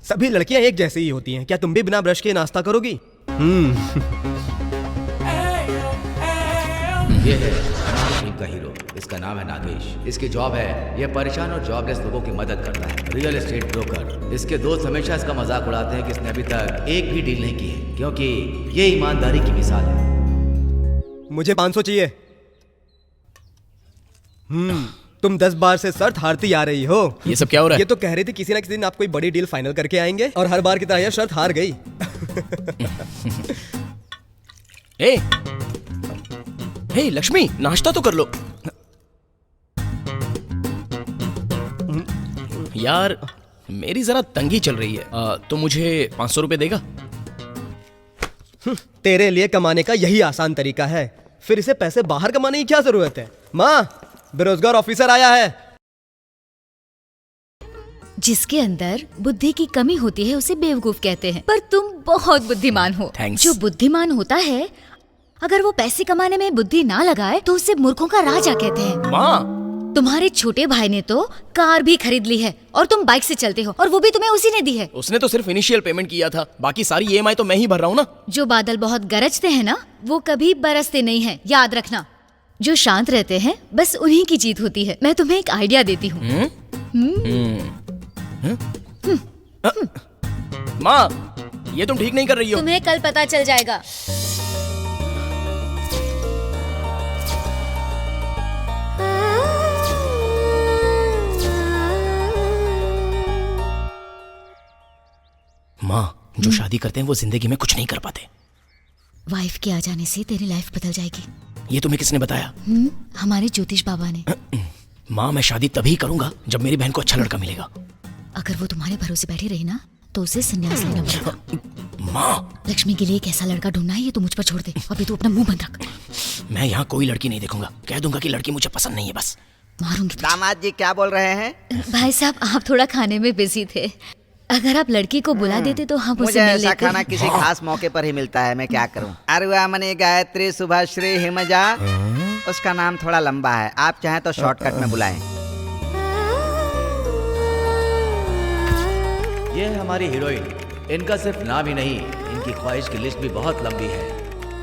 सभी लड़कियां एक जैसी ही होती हैं। क्या तुम भी बिना ब्रश के नाश्ता करोगी? ये है टीम का हीरो। इसका नाम है नागेश। इसकी जॉब है ये परेशान और जॉबलेस लोगों की मदद करता है, रियल एस्टेट ब्रोकर। इसके दोस्त हमेशा इसका मजाक उड़ाते हैं कि इसने अभी तक एक भी डील नहीं की है, क्योंकि ये ईमानदारी की मिसाल है। मुझे 500 चाहिए। तुम 10 बार से शर्त हारती आ रही हो। ये सब क्या हो रहा है? ये तो कह रही थी किसी ना किसी दिन आप कोई बड़ी डील फाइनल करके आएंगे, और हर बार की तरह यह शर्त हार गई। हे लक्ष्मी, नाश्ता तो कर लो यार, मेरी जरा तंगी चल रही है। तो मुझे 500 रुपए देगा? तेरे लिए कमाने का यही आसान तरीका है, फिर इसे पैसे बाहर कमाने की क्या जरूरत है? माँ, बेरोजगार ऑफिसर आया है। जिसके अंदर बुद्धि की कमी होती है उसे बेवकूफ कहते हैं, पर तुम बहुत बुद्धिमान हो। Thanks. जो बुद्धिमान होता है, अगर वो पैसे कमाने में बुद्धि ना लगाए तो उसे मूर्खों का राजा कहते हैं। माँ, तुम्हारे छोटे भाई ने तो कार भी खरीद ली है और तुम बाइक से चलते हो, और वो भी तुम्हें उसी ने दी है। उसने तो सिर्फ इनिशियल पेमेंट किया था, बाकी सारी EMI तो मैं ही भर रहा हूँ ना। जो बादल बहुत गरजते हैं ना, वो कभी बरसते नहीं हैं, याद रखना। जो शांत रहते हैं बस उन्हीं की जीत होती है। मैं तुम्हें एक आइडिया देती हूँ। माँ, ये तुम ठीक नहीं कर रही हो। तुम्हें कल पता चल जाएगा। माँ, जो शादी करते हैं वो जिंदगी में कुछ नहीं कर पाते। वाइफ के आ जाने से तेरी लाइफ बदल जाएगी। ये तुम्हें किसने बताया? हमारे ज्योतिष बाबा ने। माँ, मैं शादी तभी करूंगा जब मेरी बहन को अच्छा लड़का मिलेगा। अगर वो तुम्हारे भरोसे बैठी रही ना तो उसे संन्यास लेना पड़ेगा। माँ, लक्ष्मी के लिए एक ऐसा लड़का ढूंढना है, ये तो मुझ पर छोड़ दे। अभी तू अपना मुंह बंद रख। मैं यहाँ कोई लड़की नहीं देखूंगा, कह दूंगा कि लड़की मुझे पसंद नहीं है, बस। मारूंगी तुझे। दामाद जी क्या बोल रहे हैं? भाई साहब, आप थोड़ा खाने में बिजी थे। अगर आप लड़की को बुला देते तो हम मुझे उसे मिल ऐसा लेते। खाना किसी खास मौके पर ही मिलता है, मैं क्या करूं? अरुआमणि गायत्री शुभश्री हिमजा। उसका नाम थोड़ा लंबा है, आप चाहें तो शॉर्टकट में बुलाएं। ये है हमारी हीरोइन। इनका सिर्फ नाम ही नहीं, इनकी ख्वाहिश की लिस्ट भी बहुत लंबी है।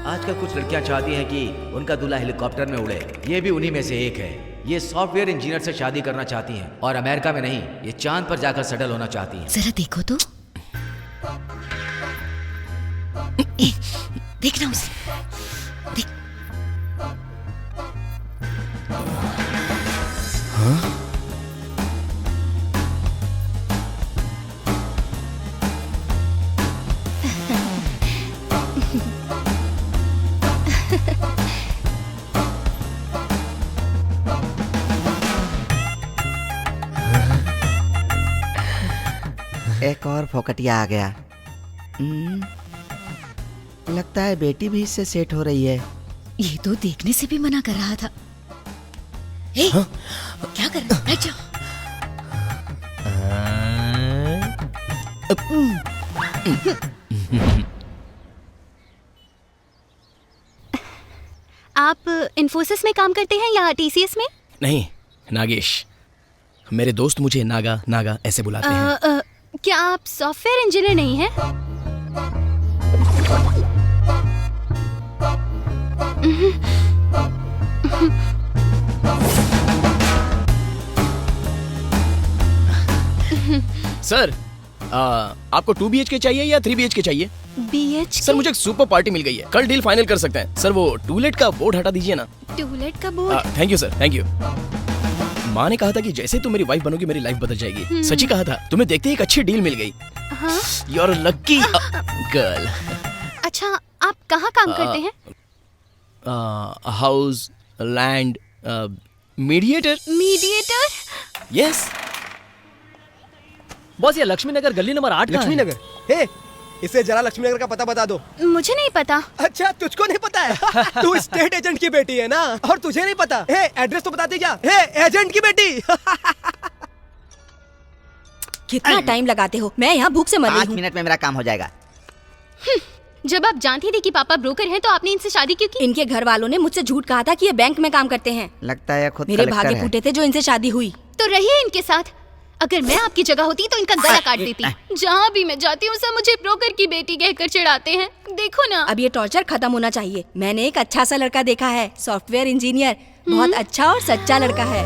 आजकल कुछ लड़कियां चाहती हैं कि उनका दूल्हा हेलीकॉप्टर में उड़े, ये भी उन्हीं में से एक है। ये सॉफ्टवेयर इंजीनियर से शादी करना चाहती हैं, और अमेरिका में नहीं, ये चांद पर जाकर सेटल होना चाहती हैं। जरा देखो तो। देखना उसे, देख। एक और फोकटिया आ गया। लगता है बेटी भी इससे सेट हो रही है। ये तो देखने से भी मना कर रहा था। हे, क्या कर रहा है? बैठ जाओ। आप इन्फोसिस में काम करते हैं या TCS में? नहीं, नागेश। मेरे दोस्त मुझे नागा नागा ऐसे बुलाते हैं। क्या आप सॉफ्टवेयर इंजीनियर नहीं हैं? सर, आपको 2 BHK चाहिए या 3 BHK चाहिए? BHK? सर, मुझे एक सुपर पार्टी मिल गई है, कल डील फाइनल कर सकते हैं। सर, वो टूलेट का बोर्ड हटा दीजिए ना। टूलेट का board? Thank you sir, thank you. माँ ने कहा था कि जैसे तुम मेरी वाइफ बनोगी मेरी लाइफ बदल जाएगी। सच्ची कहा था। तुम्हें देखते ही एक अच्छी डील मिल गई। हाँ? You are lucky girl. अच्छा, आप कहाँ काम करते हैं? House, land, mediator. Mediator? Yes boss, ये लक्ष्मी नगर गली नंबर 8 लक्ष्मी नगर? हे, इसे जरा लक्ष्मी नगर का पता बता दो। मुझे नहीं पता। अच्छा, तुझको नहीं पता है? तू स्टेट एजेंट की बेटी है ना, और तुझे नहीं पता? हे, एड्रेस तो बताती क्या? हे, एजेंट की बेटी। कितना टाइम लगाते हो? मैं यहाँ भूख से मर रही 5 हूँ। मिनट में मेरा काम हो जाएगा। जब आप जानती थी कि पापा ब्रोकर हैं तो आपने इनसे शादी क्यों की? इनके घर वालों ने मुझसे झूठ कहा था कि ये बैंक में काम करते हैं। लगता है खुद मेरे कलेक्टर भाग्य है। फूटे थे जो इनसे शादी हुई। तो रहिए इनके साथ। अगर मैं आपकी जगह होती तो इनका गला काट देती। जहाँ भी मैं जाती हूँ सब मुझे ब्रोकर की बेटी कहकर चिढ़ाते हैं। देखो ना। अब ये टॉर्चर खत्म होना चाहिए। मैंने एक अच्छा सा लड़का देखा है, सॉफ्टवेयर इंजीनियर, बहुत अच्छा और सच्चा लड़का है।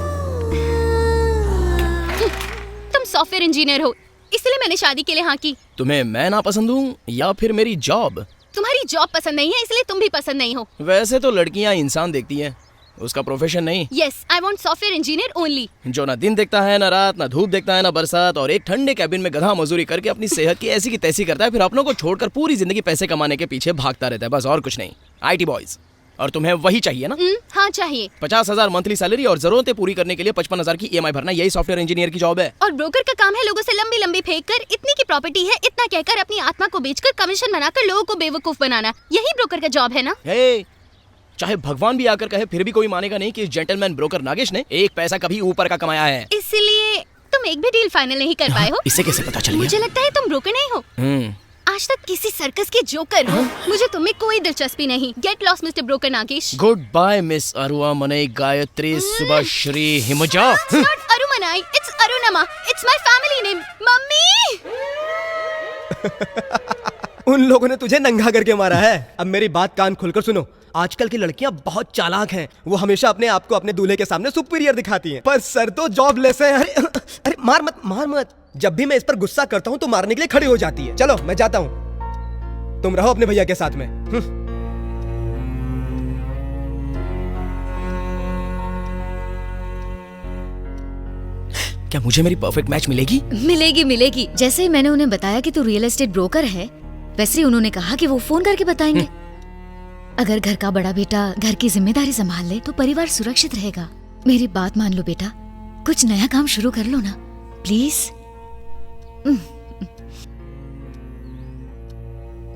तुम सॉफ्टवेयर इंजीनियर हो, इसलिए मैंने शादी के लिए हाँ की। तुम्हें मैं ना पसंद हूँ या फिर मेरी जॉब? तुम्हारी जॉब पसंद नहीं है, इसलिए तुम भी पसंद नहीं हो। वैसे तो लड़कियाँ इंसान देखती हैं, उसका प्रोफेशन नहीं। Yes, I want software engineer only. जो ना दिन देखता है, ना रात, ना धूप देखता है, ना बरसात, और एक ठंडे कैबिन में गधा मजदूरी करके अपनी सेहत की ऐसी की तैसी करता है, फिर अपनों को छोड़कर पूरी जिंदगी पैसे कमाने के पीछे भागता रहता है, बस और कुछ नहीं। IT boys. और तुम्हें वही चाहिए ना? हाँ चाहिए। 50,000 मंथली सैलरी और जरूरतें पूरी करने के लिए 55,000 की EMI भरना, यही सॉफ्टवेयर इंजीनियर की जॉब है। और ब्रोकर का काम है लोगों से लंबी लंबी फेंक कर इतनी की प्रॉपर्टी है इतना कहकर अपनी आत्मा को बेचकर कमीशन बनाकर लोगों को बेवकूफ बनाना, यही ब्रोकर का जॉब है ना? हे, चाहे भगवान भी आकर कहे फिर भी कोई मानेगा नहीं कि इस जेंटलमैन ब्रोकर नागेश ने एक पैसा कभी ऊपर का कमाया है। इसलिए तुम एक भी डील फाइनल नहीं कर पाए हो। इसे कैसे पता चल गया? मुझे लगता है तुम ब्रोकर नहीं हो, आज तक किसी सर्कस के जोकर हो। मुझे तुम्हें कोई दिलचस्पी नहीं। Get lost mister broker Nagesh. Goodbye miss Arumanai Gayatri Subhashree Himaja. It's not Arumanai, it's Arunama. It's my family name. Mummy! उन लोगों ने तुझे नंगा करके मारा है। अब मेरी बात कान खोलकर सुनो। आजकल की लड़कियां बहुत चालाक हैं। वो हमेशा अपने आप को अपने दूल्हे के सामने सुपीरियर दिखाती हैं, पर सर तो जॉबलेस है। अरे अरे मार मत, मार मत। जब भी मैं इस पर गुस्सा करता हूँ तो मारने के लिए खड़ी हो जाती है। चलो मैं जाता हूँ, तुम रहो अपने भैया के साथ में। क्या मुझे मेरी परफेक्ट मैच मिलेगी? मिलेगी मिलेगी। जैसे ही मैंने उन्हें बताया कि तू रियल एस्टेट ब्रोकर है, वैसे ही उन्होंने कहा कि वो फोन करके बताएंगे। अगर घर का बड़ा बेटा घर की जिम्मेदारी संभाल ले तो परिवार सुरक्षित रहेगा। मेरी बात मान लो बेटा, कुछ नया काम शुरू कर लो ना प्लीज।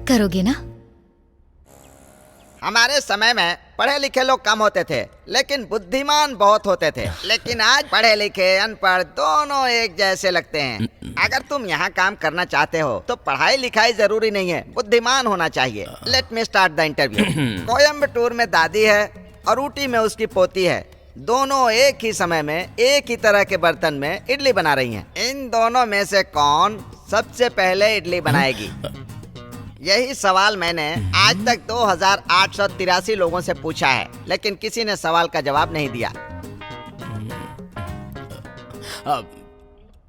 करोगे ना? हमारे समय में पढ़े लिखे लोग कम होते थे लेकिन बुद्धिमान बहुत होते थे। लेकिन आज पढ़े लिखे अनपढ़ दोनों एक जैसे लगते हैं। अगर तुम यहाँ काम करना चाहते हो तो पढ़ाई लिखाई जरूरी नहीं है, बुद्धिमान होना चाहिए। Let me start the interview. Coimbatore में दादी है और ऊटी में उसकी पोती है। दोनों एक ही समय में एक ही तरह के बर्तन में इडली बना रही हैं। इन दोनों में से कौन सबसे पहले इडली बनाएगी? यही सवाल मैंने आज तक 2883 लोगों से पूछा है, लेकिन किसी ने सवाल का जवाब नहीं दिया।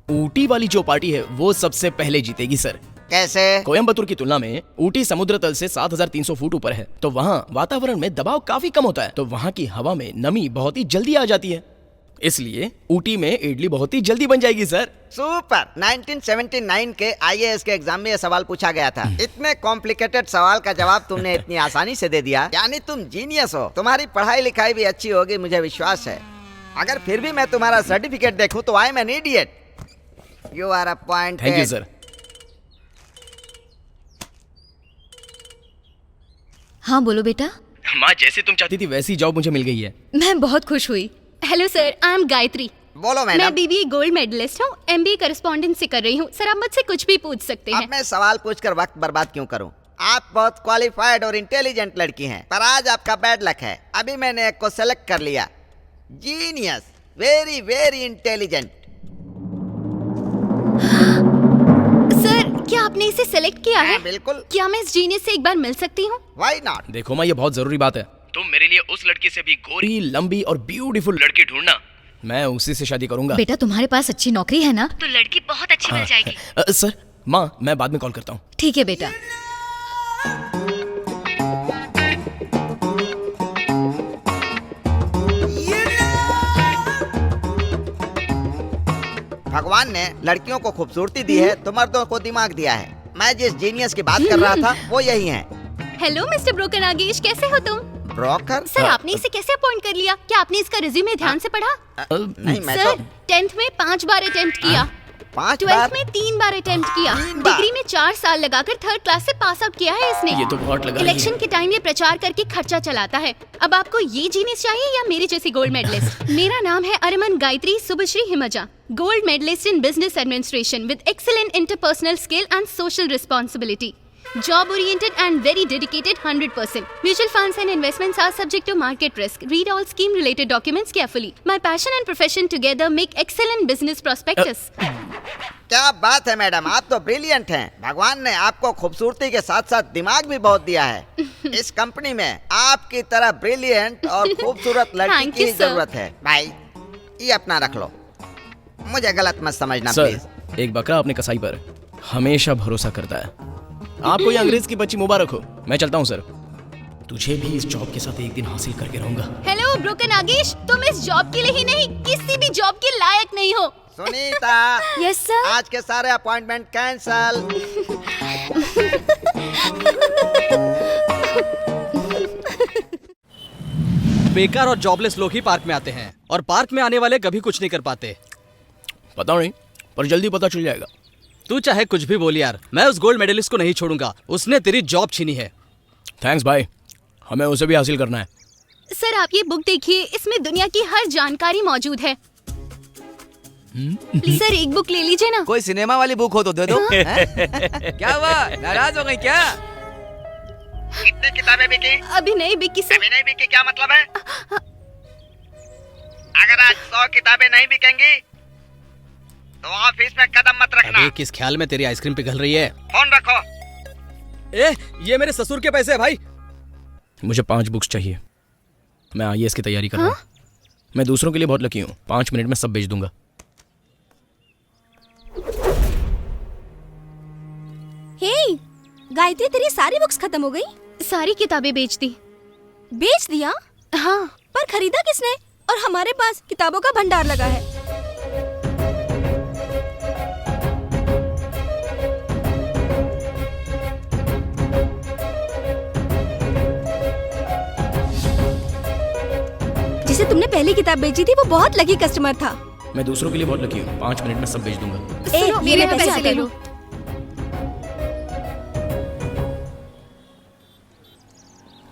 ऊटी वाली जो पार्टी है वो सबसे पहले जीतेगी सर। कैसे? कोयम्बतूर की तुलना में ऊटी समुद्र तल से 7,300 फुट ऊपर है, तो वहाँ वातावरण में दबाव काफी कम होता है, तो वहाँ की हवा में नमी बहुत ही जल्दी आ जाती है। इसलिए ऊटी में इडली बहुत ही जल्दी बन जाएगी सर। सुपर। 1979 के IAS के एग्जाम में यह सवाल पूछा गया था। इतने कॉम्प्लिकेटेड सवाल का जवाब तुमने इतनी आसानी से दे दिया, यानी तुम जीनियस हो। तुम्हारी पढ़ाई लिखाई भी अच्छी होगी, मुझे विश्वास है। अगर फिर भी मैं तुम्हारा सर्टिफिकेट देखूं तो I am an idiot. You are appointed. Thank you sir. हाँ बोलो बेटा। माँ, जैसे तुम चाहती थी वैसी जॉब मुझे मिल गई है। मैं बहुत खुश हुई। Hello sir, I am Gayatri. बोलो मैडम। मैं BBA गोल्ड मेडलिस्ट हूँ, MBA करस्पॉन्डेंसी कर रही हूँ। सर आप मुझसे कुछ भी पूछ सकते हैं। अब मैं सवाल पूछकर वक्त बर्बाद क्यों करूं? आप बहुत क्वालिफाइड और इंटेलिजेंट लड़की हैं, पर आज आपका बैड लक है। अभी मैंने एक को सेलेक्ट कर लिया। Genius, very very intelligent. Sir क्या आपने इसे सेलेक्ट किया है? बिल्कुल। क्या मैं इस जीनियस से एक बार मिल सकती हूँ? Why not? देखो माँ, ये बहुत जरूरी बात है। तुम मेरे लिए उस लड़की से भी गोरी, लंबी और ब्यूटीफुल लड़की ढूंढना। मैं उसी से शादी करूंगा। बेटा तुम्हारे पास अच्छी नौकरी है ना? तो लड़की बहुत अच्छी मिल जाएगी। सर, माँ मैं बाद में कॉल करता हूँ। ठीक है बेटा। भगवान ने लड़कियों को खूबसूरती दी है तो मर्दों को दिमाग दिया है। मैं जिस जीनियस की बात कर रहा था वो यही है। हेलो मिस्टर ब्रोकर नागेश, कैसे हो तुम? ब्रोकर? सर आपने इसे कैसे अपॉइंट कर लिया? क्या आपने इसका रिज्यूमे ध्यान से पढ़ा? नहीं, मैं सर तो 10th में 5 बार अटेम्प्ट किया, 5 बार 12th में 3 बार अटेम्प्ट किया, 3 बार? डिग्री में 4 साल लगाकर 3rd क्लास से पास आउट किया है इसने। ये तो बहुत लगा रही है। इलेक्शन के टाइम ये प्रचार करके खर्चा चलाता है। अब आपको ये जीनियस चाहिए या मेरी जैसी गोल्ड मेडलिस्ट? मेरा नाम है Arman Gayatri Subhashree Himaja, gold medallist in business administration with excellent interpersonal skill and social responsibility. Job oriented and very dedicated 100%. Mutual funds and investments are subject to market risk. Read all scheme related documents carefully. My passion and profession together make excellent business prospectus. क्या बात है madam, आप तो brilliant हैं। भगवान ने आपको खूबसूरती के साथ साथ दिमाग भी बहुत दिया है। इस कंपनी में आपकी तरह ब्रिलियंट और खूबसूरत लड़की Thank की you, sir. जरूरत है। भाई ये अपना रख लो, मुझे गलत मत समझना सर, प्लीज। एक बकरा अपने कसाई पर हमेशा भरोसा करता है। आपको ये अंग्रेज की बच्ची मुबारक हो। मैं चलता हूँ सर। तुझे भी इस जॉब के साथ एक दिन हासिल करके रहूंगा। हेलो ब्रोकर नागेश, तुम इस जॉब के लिए ही नहीं, किसी भी जॉब के लायक नहीं हो। Sunita, yes sir. आज के सारे अपॉइंटमेंट कैंसल। बेकार और जॉबलेस लोग ही पार्क में आते हैं और पार्क में आने वाले कभी कुछ नहीं कर पाते। पता नहीं, पर जल्दी पता चल जाएगा। तू चाहे कुछ भी बोल यार, मैं उस गोल्ड मेडलिस्ट को नहीं छोड़ूंगा। उसने तेरी जॉब छीनी है। थैंक्स भाई, हमें उसे भी हासिल करना है। सर आप ये बुक देखिए, इसमें दुनिया की हर जानकारी मौजूद है। सर एक बुक ले लीजिए ना। कोई सिनेमा वाली बुक हो तो दे दो। हैं? क्या हुआ, नाराज हो गई क्या? कितनी किताबें बिकी? अभी नहीं बिकी सर। अभी नहीं बिकी क्या मतलब है? अगर आज 100 किताबें नहीं बिकेंगी तो ऑफिस में कदम मत रखना। अबे किस ख्याल में तेरी आइसक्रीम पिघल रही है? फोन रखो। ए, ये मेरे ससुर के पैसे है भाई। मुझे 5 बुक्स चाहिए। मैं IAS की तैयारी कर रहा हूँ। मैं दूसरों के लिए बहुत लकी हूँ। 5 मिनट में सब बेच दूंगा। हे गायत्री, तेरी सारी बुक्स खत्म हो गई? सारी किताबें बेच दी। बेच दिया? हाँ। पर खरीदा किसने? और हमारे पास किताबों का भंडार लगा है। जिसे तुमने पहली किताब बेची थी वो बहुत लकी कस्टमर था। मैं दूसरों के लिए बहुत लकी हूँ। 5 मिनट में सब बेच दूंगा। ए, सुनो, मेरे मेरे पैसे पैसे ले लो।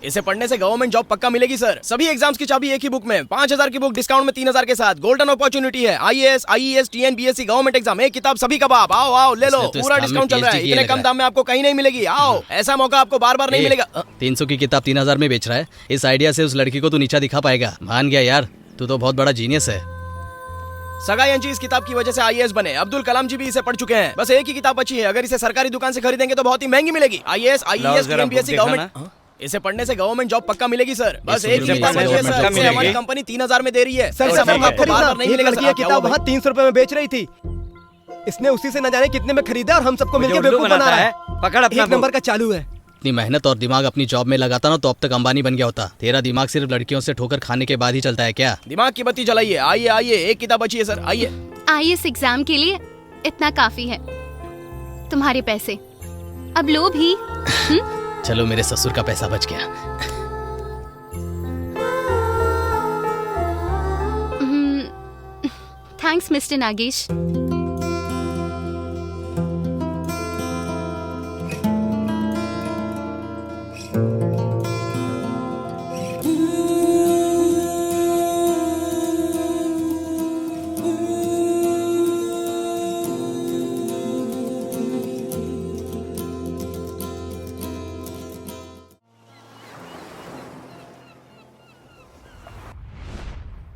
इसे पढ़ने से गवर्नमेंट जॉब पक्का मिलेगी सर। सभी एग्जाम्स की चाबी एक ही बुक में। 5000 की बुक डिस्काउंट में 3000 के साथ। गोल्डन अपॉर्चुनिटी है। IAS, IES, TNPSC government exam, एक किताब सभी कबाब। आओ आओ ले लो, इसने तो इस पूरा काम में डिस्काउंट चल रहा है। PhD किए इतने लग कम रहा है। दाम में आपको कहीं नहीं मिलेगी। आओ, ऐसा मौका आपको बार बार नहीं मिलेगा। 300 की किताब 3000 में बेच रहा है। इस आइडिया से उस लड़की को तू नीचा दिखा पाएगा? मान गया यार, तू तो बहुत बड़ा जीनियस है। सगाई अंजी इस किताब की वजह से IAS बने। अब्दुल कलाम जी भी इसे पढ़ चुके हैं। बस एक ही किताब बची है। अगर इसे सरकारी दुकान से खरीदेंगे तो बहुत ही महंगी मिलेगी। IAS, IES, TNPSC government. इसे पढ़ने से गवर्नमेंट जॉब पक्का मिलेगी सर। बस एक शुक्र किताब मिला बची है गवर्नमेंट सर। जॉब उसे हमारी मिलेगी। कंपनी 3000 में दे रही है। सर ऐसा सर मौका मत आपको बार खरीदना। बार नहीं एक मिलेगा लड़की सर। ये क्या किताब हुआ वहाँ भाई? 300 रुपए में बेच रही थी। इसने उसी से न जाने कितने में खरीदा और हम सबको मिलकर उल्लू बेवकूफ बना बनाता रहा है। है। पकड़ अपना एक नंबर का चालू है। इतनी मेहनत और दिमाग अपनी जॉब में लगाता ना तो अब तक अंबानी बन गया होता। तेरा दिमाग सिर्फ लड़कियों से ठोकर खाने के बाद ही चलता है क्या? दिमाग की बत्ती जलाइए। आइए आइए, एक किताब बची है सर। आइए। IAS एग्जाम के लिए इतना काफी है। तुम्हारे पैसे अब लो भी। चलो, मेरे ससुर का पैसा बच गया। Thanks mister Nagesh.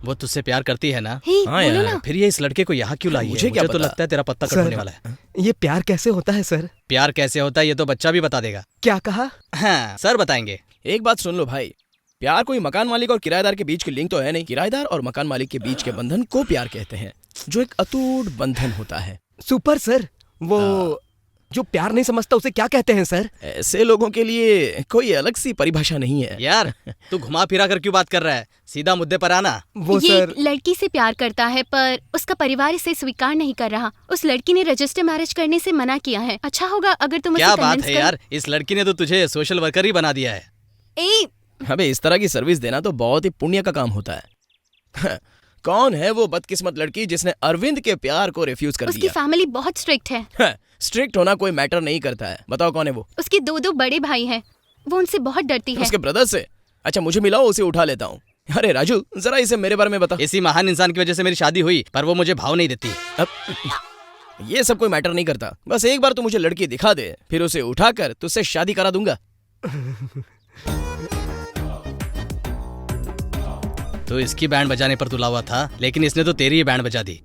वो तुझसे प्यार करती है ना? हे, हाँ बोलो यार, ना। फिर ये इस लड़के को यहाँ क्यों लाई है? मुझे क्या तो पता? लगता है तेरा पत्ता सर, कटने वाला है। ये प्यार कैसे होता है सर? प्यार कैसे होता है ये तो बच्चा भी बता देगा। क्या कहा? हाँ, सर बताएंगे। एक बात सुन लो भाई, प्यार कोई मकान मालिक और किराएदार के बीच की लिंक तो है नहीं। किराएदार और मकान मालिक के बीच के बंधन को प्यार कहते हैं, जो एक अटूट बंधन होता है। सुपर सर, वो जो प्यार नहीं समझता उसे क्या कहते हैं सर? ऐसे लोगों के लिए कोई अलग सी परिभाषा नहीं है। यार तू घुमा फिरा कर क्यों बात कर रहा है, सीधा मुद्दे पर आना। वो ये सर एक लड़की से प्यार करता है पर उसका परिवार इसे स्वीकार नहीं कर रहा। उस लड़की ने रजिस्टर मैरिज करने से मना किया है। अच्छा होगा अगर तुम क्या उसे बात कन्विंस है यार, इस लड़की ने तो तुझे सोशल वर्कर ही बना दिया है। ए, अबे इस तरह की सर्विस देना तो बहुत ही पुण्य का काम होता है। कौन है वो बदकिस्मत लड़की जिसने अरविंद के प्यार को रिफ्यूज कर उसकी दिया? फैमिली बहुत स्ट्रिक्ट है। स्ट्रिक्ट होना कोई मैटर नहीं करता है। बताओ कौन है वो? उसके दो बड़े भाई हैं। वो उनसे बहुत डरती है। उसके ब्रदर से? अच्छा मुझे मिलाओ, उसे उठा लेता हूँ। अरे राजू जरा इसे मेरे बारे में बता। इसी महान इंसान की वजह से मेरी शादी हुई, पर वो मुझे भाव नहीं देती। अब ये सब कोई मैटर नहीं करता। बस एक बार तू मुझे लड़की दिखा दे, फिर उसे उठाकर तुझसे शादी करा दूंगा। तो इसकी बैंड बजाने पर तुला हुआ था, लेकिन इसने तो तेरी ही बैंड बजा दी।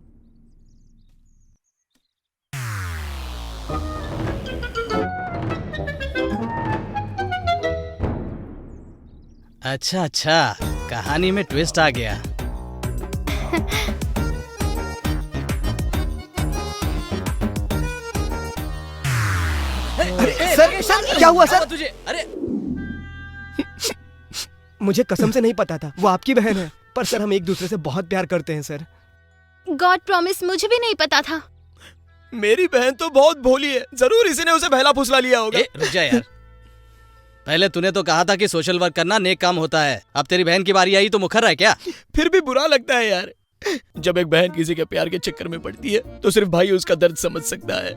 अच्छा अच्छा, कहानी में ट्विस्ट आ गया। सर क्या हुआ सर? तुझे? अरे मुझे कसम से नहीं पता था वो आपकी बहन है, पर सर हम एक दूसरे से बहुत प्यार करते हैं सर। गॉड प्रॉमिस मुझे भी नहीं पता था। मेरी बहन तो बहुत भोली है, जरूर इसी ने उसे बहला फुसला लिया होगा। रुक जा यार, पहले तूने तो कहा था कि सोशल वर्क करना नेक काम होता है। अब तेरी बहन की बारी आई तो मुखर है क्या? फिर भी बुरा लगता है यार, जब एक बहन किसी के प्यार के चक्कर में पड़ती है तो सिर्फ भाई उसका दर्द समझ सकता है।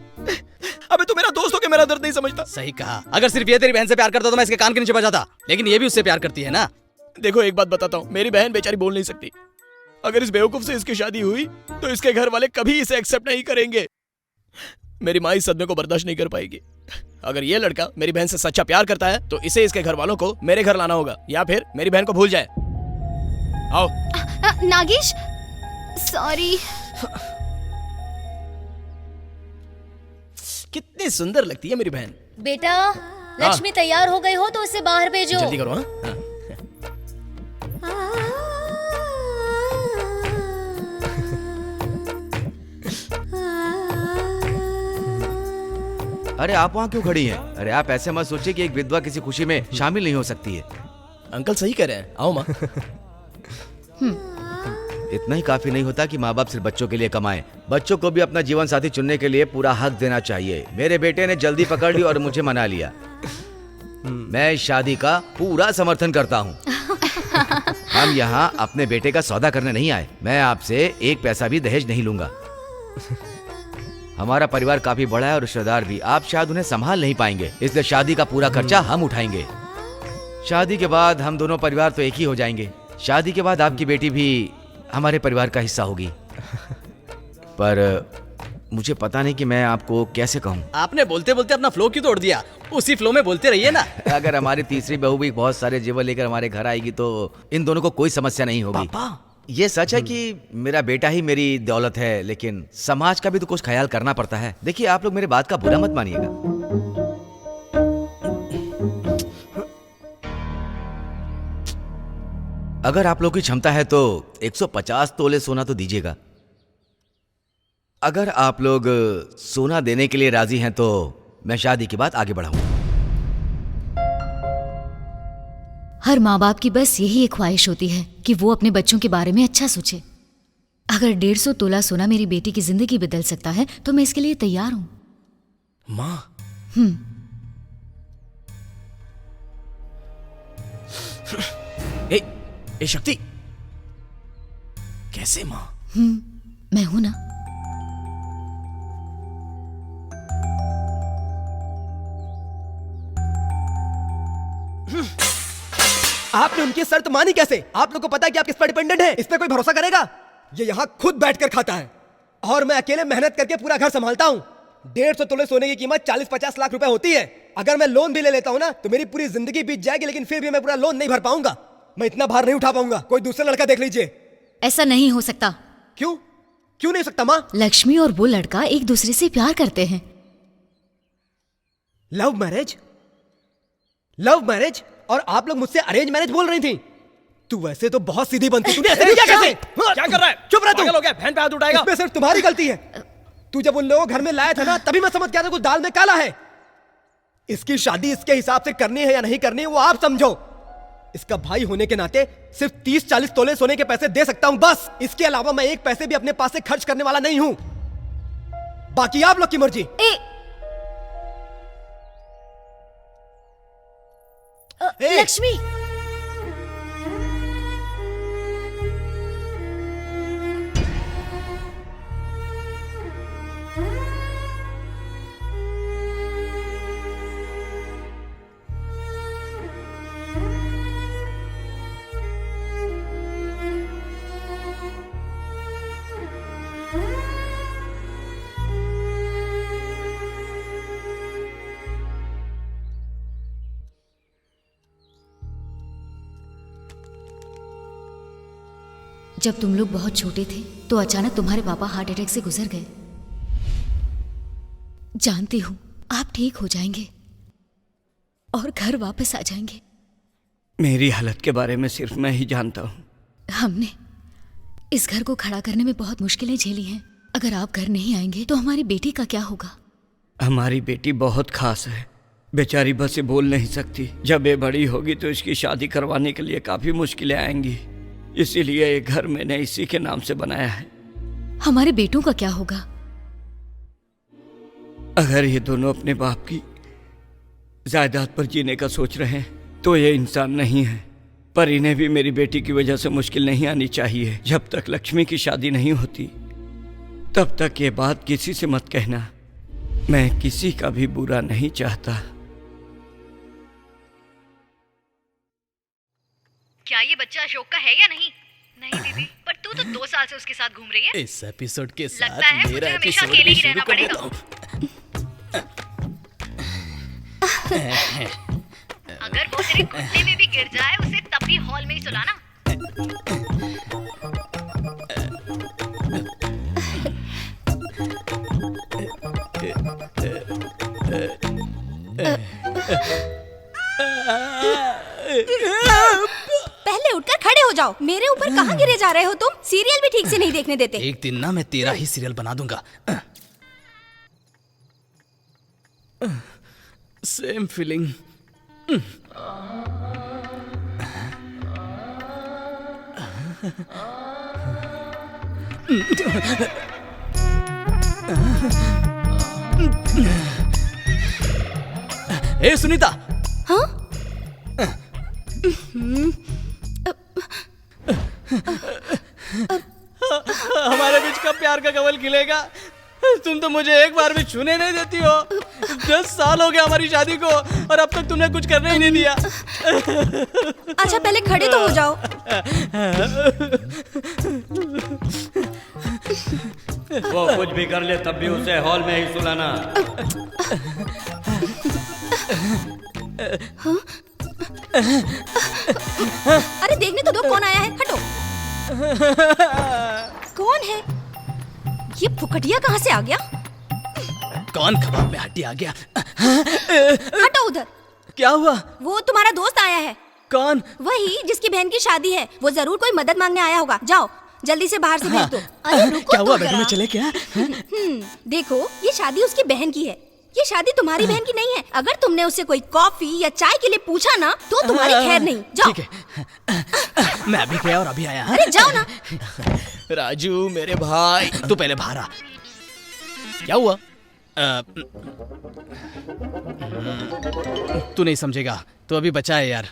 अबे तू मेरा दोस्त हो के मेरा दर्द नहीं समझता। सही कहा, अगर सिर्फ ये तेरी बहन से प्यार करता तो मैं इसके कान के नीचे बजाता, लेकिन ये भी उससे प्यार करती है ना। देखो एक बात बताता हूँ, मेरी बहन बेचारी बोल नहीं सकती। अगर इस बेवकूफ से इसकी शादी हुई तो इसके घर वाले कभी इसे एक्सेप्ट नहीं करेंगे। मेरी माँ इस सदमे को बर्दाश्त नहीं कर पाएगी। अगर ये लड़का मेरी बहन से सच्चा प्यार करता है तो इसे इसके घर वालों को मेरे घर लाना होगा, या फिर मेरी बहन को भूल जाए। आओ। नागेश सॉरी। कितनी सुंदर लगती है मेरी बहन। बेटा लक्ष्मी तैयार हो गई हो तो उसे बाहर भेजो। जल्दी करो। हाँ अरे आप वहाँ क्यों खड़ी हैं? अरे आप ऐसे मत सोचिए कि एक विधवा किसी खुशी में शामिल नहीं हो सकती है। अंकल सही कह रहे हैं, आओ माँ। इतना ही काफी नहीं होता कि माँ बाप सिर्फ बच्चों के लिए कमाएं, बच्चों को भी अपना जीवन साथी चुनने के लिए पूरा हक देना चाहिए। मेरे बेटे ने जल्दी पकड़ ली और मुझे मना लिया। मैं इस शादी का पूरा समर्थन करता हूँ। हम यहाँ अपने बेटे का सौदा करने नहीं आए। मैं आपसे एक पैसा भी दहेज नहीं लूंगा। हमारा परिवार काफी बड़ा है और रिश्तेदार भी, आप शायद उन्हें संभाल नहीं पाएंगे, इसलिए शादी का पूरा खर्चा हम उठाएंगे। शादी के बाद हम दोनों परिवार तो एक ही हो जाएंगे। शादी के बाद आपकी बेटी भी हमारे परिवार का हिस्सा होगी। पर मुझे पता नहीं कि मैं आपको कैसे कहूँ। आपने बोलते बोलते अपना फ्लो क्यों तोड़ दिया? उसी फ्लो में बोलते रहिए ना। अगर हमारी तीसरी बहू भी बहुत सारे जेवर लेकर हमारे घर आएगी तो इन दोनों को कोई समस्या नहीं होगी। ये सच है कि मेरा बेटा ही मेरी दौलत है, लेकिन समाज का भी तो कुछ ख्याल करना पड़ता है। देखिए आप लोग मेरे बात का बुरा मत मानिएगा। अगर आप लोग की क्षमता है तो 150 तोले सोना तो दीजिएगा। अगर आप लोग सोना देने के लिए राजी हैं तो मैं शादी की बात आगे बढ़ाऊंगा। हर माँ बाप की बस यही एक ख्वाहिश होती है कि वो अपने बच्चों के बारे में अच्छा सोचे। अगर 150 तोला सोना मेरी बेटी की जिंदगी बदल सकता है तो मैं इसके लिए तैयार हूँ। माँ ए शक्ति, कैसे माँ? मैं हूं ना। आपने उनकी शर्त मानी कैसे? आप लोग को पता है कि आप किस पर डिपेंडेंट हैं? इस पे कोई भरोसा करेगा? ये यहाँ खुद बैठकर खाता है और मैं अकेले मेहनत करके पूरा घर संभालता हूँ। 150 तोले सोने की कीमत 40-50 लाख रुपए होती है। अगर मैं लोन भी ले लेता हूँ ना तो मेरी पूरी जिंदगी बीत जाएगी, लेकिन फिर भी मैं पूरा लोन नहीं भर पाऊंगा। मैं इतना भार नहीं उठा पाऊंगा। कोई दूसरा लड़का देख लीजिए। ऐसा नहीं हो सकता। क्यों? क्यों नहीं सकता माँ? लक्ष्मी और वो लड़का एक दूसरे से प्यार करते हैं। Love marriage? Love marriage? और आप लोग मुझसे अरेंज मैरिज बोल रही थी। तू वैसे तो बहुत सीधी बनती। तूने ऐसे किया कैसे? क्या कर रहा है? चुप रह तू। पागल हो गया? बहन पे हाथ उठाएगा? इसमें सिर्फ तुम्हारी गलती है। तू जब उन लोगों को घर में लाया था ना, तभी मैं समझ गया था कुछ दाल में काला है। इसकी शादी इसके हिसाब से करनी है या नहीं करनी है वो आप समझो। इसका भाई होने के नाते सिर्फ 30-40 तोले सोने के पैसे दे सकता हूं बस। इसके अलावा मैं एक पैसे भी अपने पास से खर्च करने वाला नहीं हूं। बाकी आप लोग की मर्जी। लक्ष्मी, जब तुम लोग बहुत छोटे थे तो अचानक तुम्हारे पापा हार्ट अटैक से गुजर गए। जानती हूं आप ठीक हो जाएंगे और घर वापस आ जाएंगे। मेरी हालत के बारे में सिर्फ मैं ही जानता हूं। हमने इस घर को खड़ा करने में बहुत मुश्किलें झेली हैं। अगर आप घर नहीं आएंगे तो हमारी बेटी का क्या होगा? हमारी बेटी बहुत खास है, बेचारी बस ये बोल नहीं सकती। जब ये बड़ी होगी तो इसकी शादी करवाने के लिए काफी मुश्किलें आएंगी, इसीलिए ये घर मैंने इसी के नाम से बनाया है। हमारे बेटों का क्या होगा? अगर ये दोनों अपने बाप की जायदाद पर जीने का सोच रहे हैं तो ये इंसान नहीं है, पर इन्हें भी मेरी बेटी की वजह से मुश्किल नहीं आनी चाहिए। जब तक लक्ष्मी की शादी नहीं होती तब तक ये बात किसी से मत कहना। मैं किसी का भी बुरा नहीं चाहता। क्या ये बच्चा अशोक का है या नहीं? नहीं दीदी, पर तू तो 2 साल से उसके साथ घूम रही है। इस एपिसोड के लगता साथ है मेरा मुझे हमेशा एपिसोड अकेले भी ही शुरू रहना कर पड़ेगा। देता हूँ। अगर वो तेरे कुत्ते में भी गिर जाए उसे तब भी हॉल में ही सुलाना। पहले उठकर खड़े हो जाओ। मेरे ऊपर कहाँ गिरे जा रहे हो तुम? सीरियल भी ठीक से नहीं देखने देते। एक दिन ना मैं तेरा ही सीरियल बना दूंगा। Same feeling. ए सुनीता, हाँ? हमारे बीच का प्यार का कमल खिलेगा। तुम तो मुझे एक बार भी छूने नहीं देती हो। 10 साल हो गए हमारी शादी को और अब तक तुमने कुछ करने ही नहीं दिया। अच्छा पहले खड़े तो हो जाओ। वो कुछ भी कर ले तब भी उसे हॉल में ही सुलाना। अरे देखने तो दो कौन आया है। हटो। कौन है ये? फुकटिया कहाँ से आ गया? कौन कबाब में हड्डी आ गया? हटो उधर। क्या हुआ? वो तुम्हारा दोस्त आया है। कौन? वही जिसकी बहन की शादी है। वो जरूर कोई मदद मांगने आया होगा। जाओ जल्दी से बाहर से भेज दो। अरे रुको क्या हुआ? तो बेडरूम में जरा। चले क्या? देखो ये शादी उसकी बहन की है। ये शादी तुम्हारी बहन की नहीं है। अगर तुमने उससे कोई कॉफी या चाय के लिए पूछा ना तो तुम्हारी खैर नहीं। जाओ। ठीक है, मैं अभी गया और अभी आया। अरे जाओ ना। राजू मेरे भाई, तू पहले बाहर आ। क्या हुआ? तू नहीं समझेगा, तू अभी बचा है यार।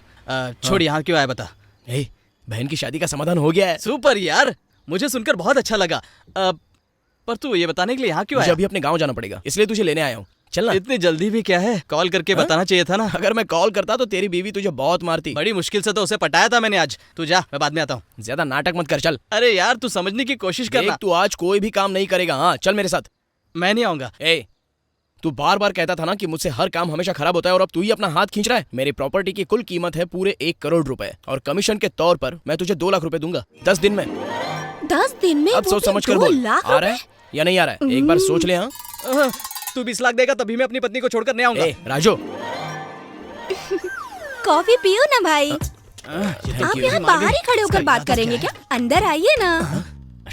छोड़, यहाँ क्यों आया बता। ए, बहन की शादी का समाधान हो गया है। सुपर यार, मुझे सुनकर बहुत अच्छा लगा। पर तू ये बताने के लिए यहाँ क्यों मुझे आया? अभी अपने गांव जाना पड़ेगा, इसलिए तुझे लेने आया हूँ। चलना। इतनी जल्दी भी क्या है? कॉल करके बताना चाहिए था ना। अगर मैं कॉल करता तो तेरी बीवी तुझे बहुत मारती। बड़ी मुश्किल से तो उसे पटाया था मैंने आज। तू जा, मैं बाद में आता हूँ। ज्यादा नाटक मत कर, चल। अरे यार तू समझने की कोशिश करना। देख, तू आज कोई भी काम नहीं करेगा। हाँ चल मेरे साथ। मैं नहीं आऊंगा। ए, तू बार बार कहता था ना कि मुझसे हर काम हमेशा खराब होता है और अब तू ही अपना हाथ खींच रहा है। मेरी प्रॉपर्टी की कुल कीमत है पूरे 1 करोड़ रुपए और कमीशन के तौर पर मैं तुझे 2 लाख रुपए दूंगा 10 दिन में। 10 दिन में? अब सोच समझ कर बोल, आ रहा है या नहीं आ रहा है? एक बार सोच ले। हाँ तू 20 लाख देगा तभी मैं अपनी पत्नी को छोड़कर नहीं आऊंगा। राजू, कॉफी पियो ना भाई। आप यहाँ बाहर ही खड़े होकर बात करेंगे क्या? अंदर आइए ना।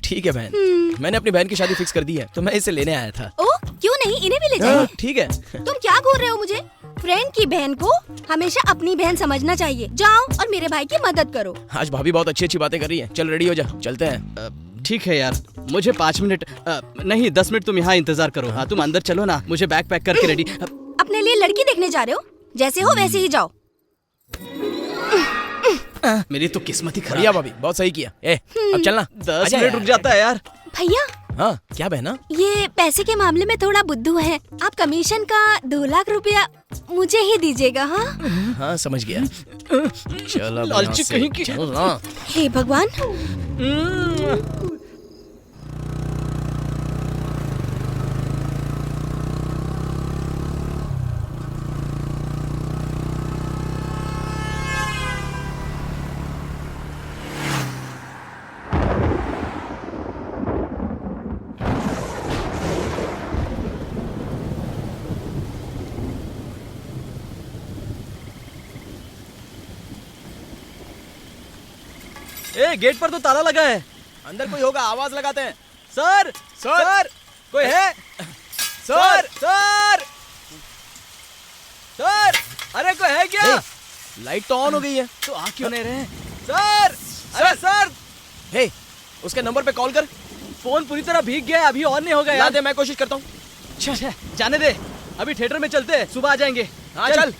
ठीक है बहन, मैंने अपनी बहन की शादी फिक्स कर दी है, तो मैं इसे लेने आया था। ओ क्यों नहीं, इन्हें भी ले हाँ, जाइए। ठीक है। तुम क्या घूर रहे हो मुझे? फ्रेंड की बहन को हमेशा अपनी बहन समझना चाहिए। जाओ और मेरे भाई की मदद करो। आज भाभी बहुत अच्छी अच्छी बातें कर रही है। चल रेडी हो जा, चलते हैं। ठीक है यार, मुझे 5 मिनट नहीं 10 मिनट तुम यहाँ इंतजार करो। हाँ तुम अंदर चलो ना, मुझे बैग पैक करके रेडी। अपने लिए लड़की देखने जा रहे हो? जैसे हो वैसे ही जाओ। मेरी तो किस्मत ही खराब बढ़िया है। भाभी, बहुत सही किया। अब चलना। 10 मिनट रुक जाता है यार। भैया हाँ क्या बहना? ये पैसे के मामले में थोड़ा बुद्धू है। आप कमीशन का 2 लाख रुपया मुझे ही दीजिएगा। हाँ हाँ समझ गया। चलो लालची कहीं की। चल ना। हे भगवान। गेट पर तो ताला लगा है। अंदर कोई होगा, आवाज लगाते हैं। सर सर कोई है? सर सर सर अरे कोई है क्या? लाइट तो ऑन हो गई है। तो आ क्यों नहीं रहे? सर अरे सर हे, उसके नंबर पे कॉल कर। फोन पूरी तरह भीग गया है, अभी ऑन नहीं होगा ला यार। दे, मैं कोशिश करता हूँ। अच्छा, जाने दे, अभी थिएटर में चलते हैं, सुबह आ जाएंगे। हाँ चल।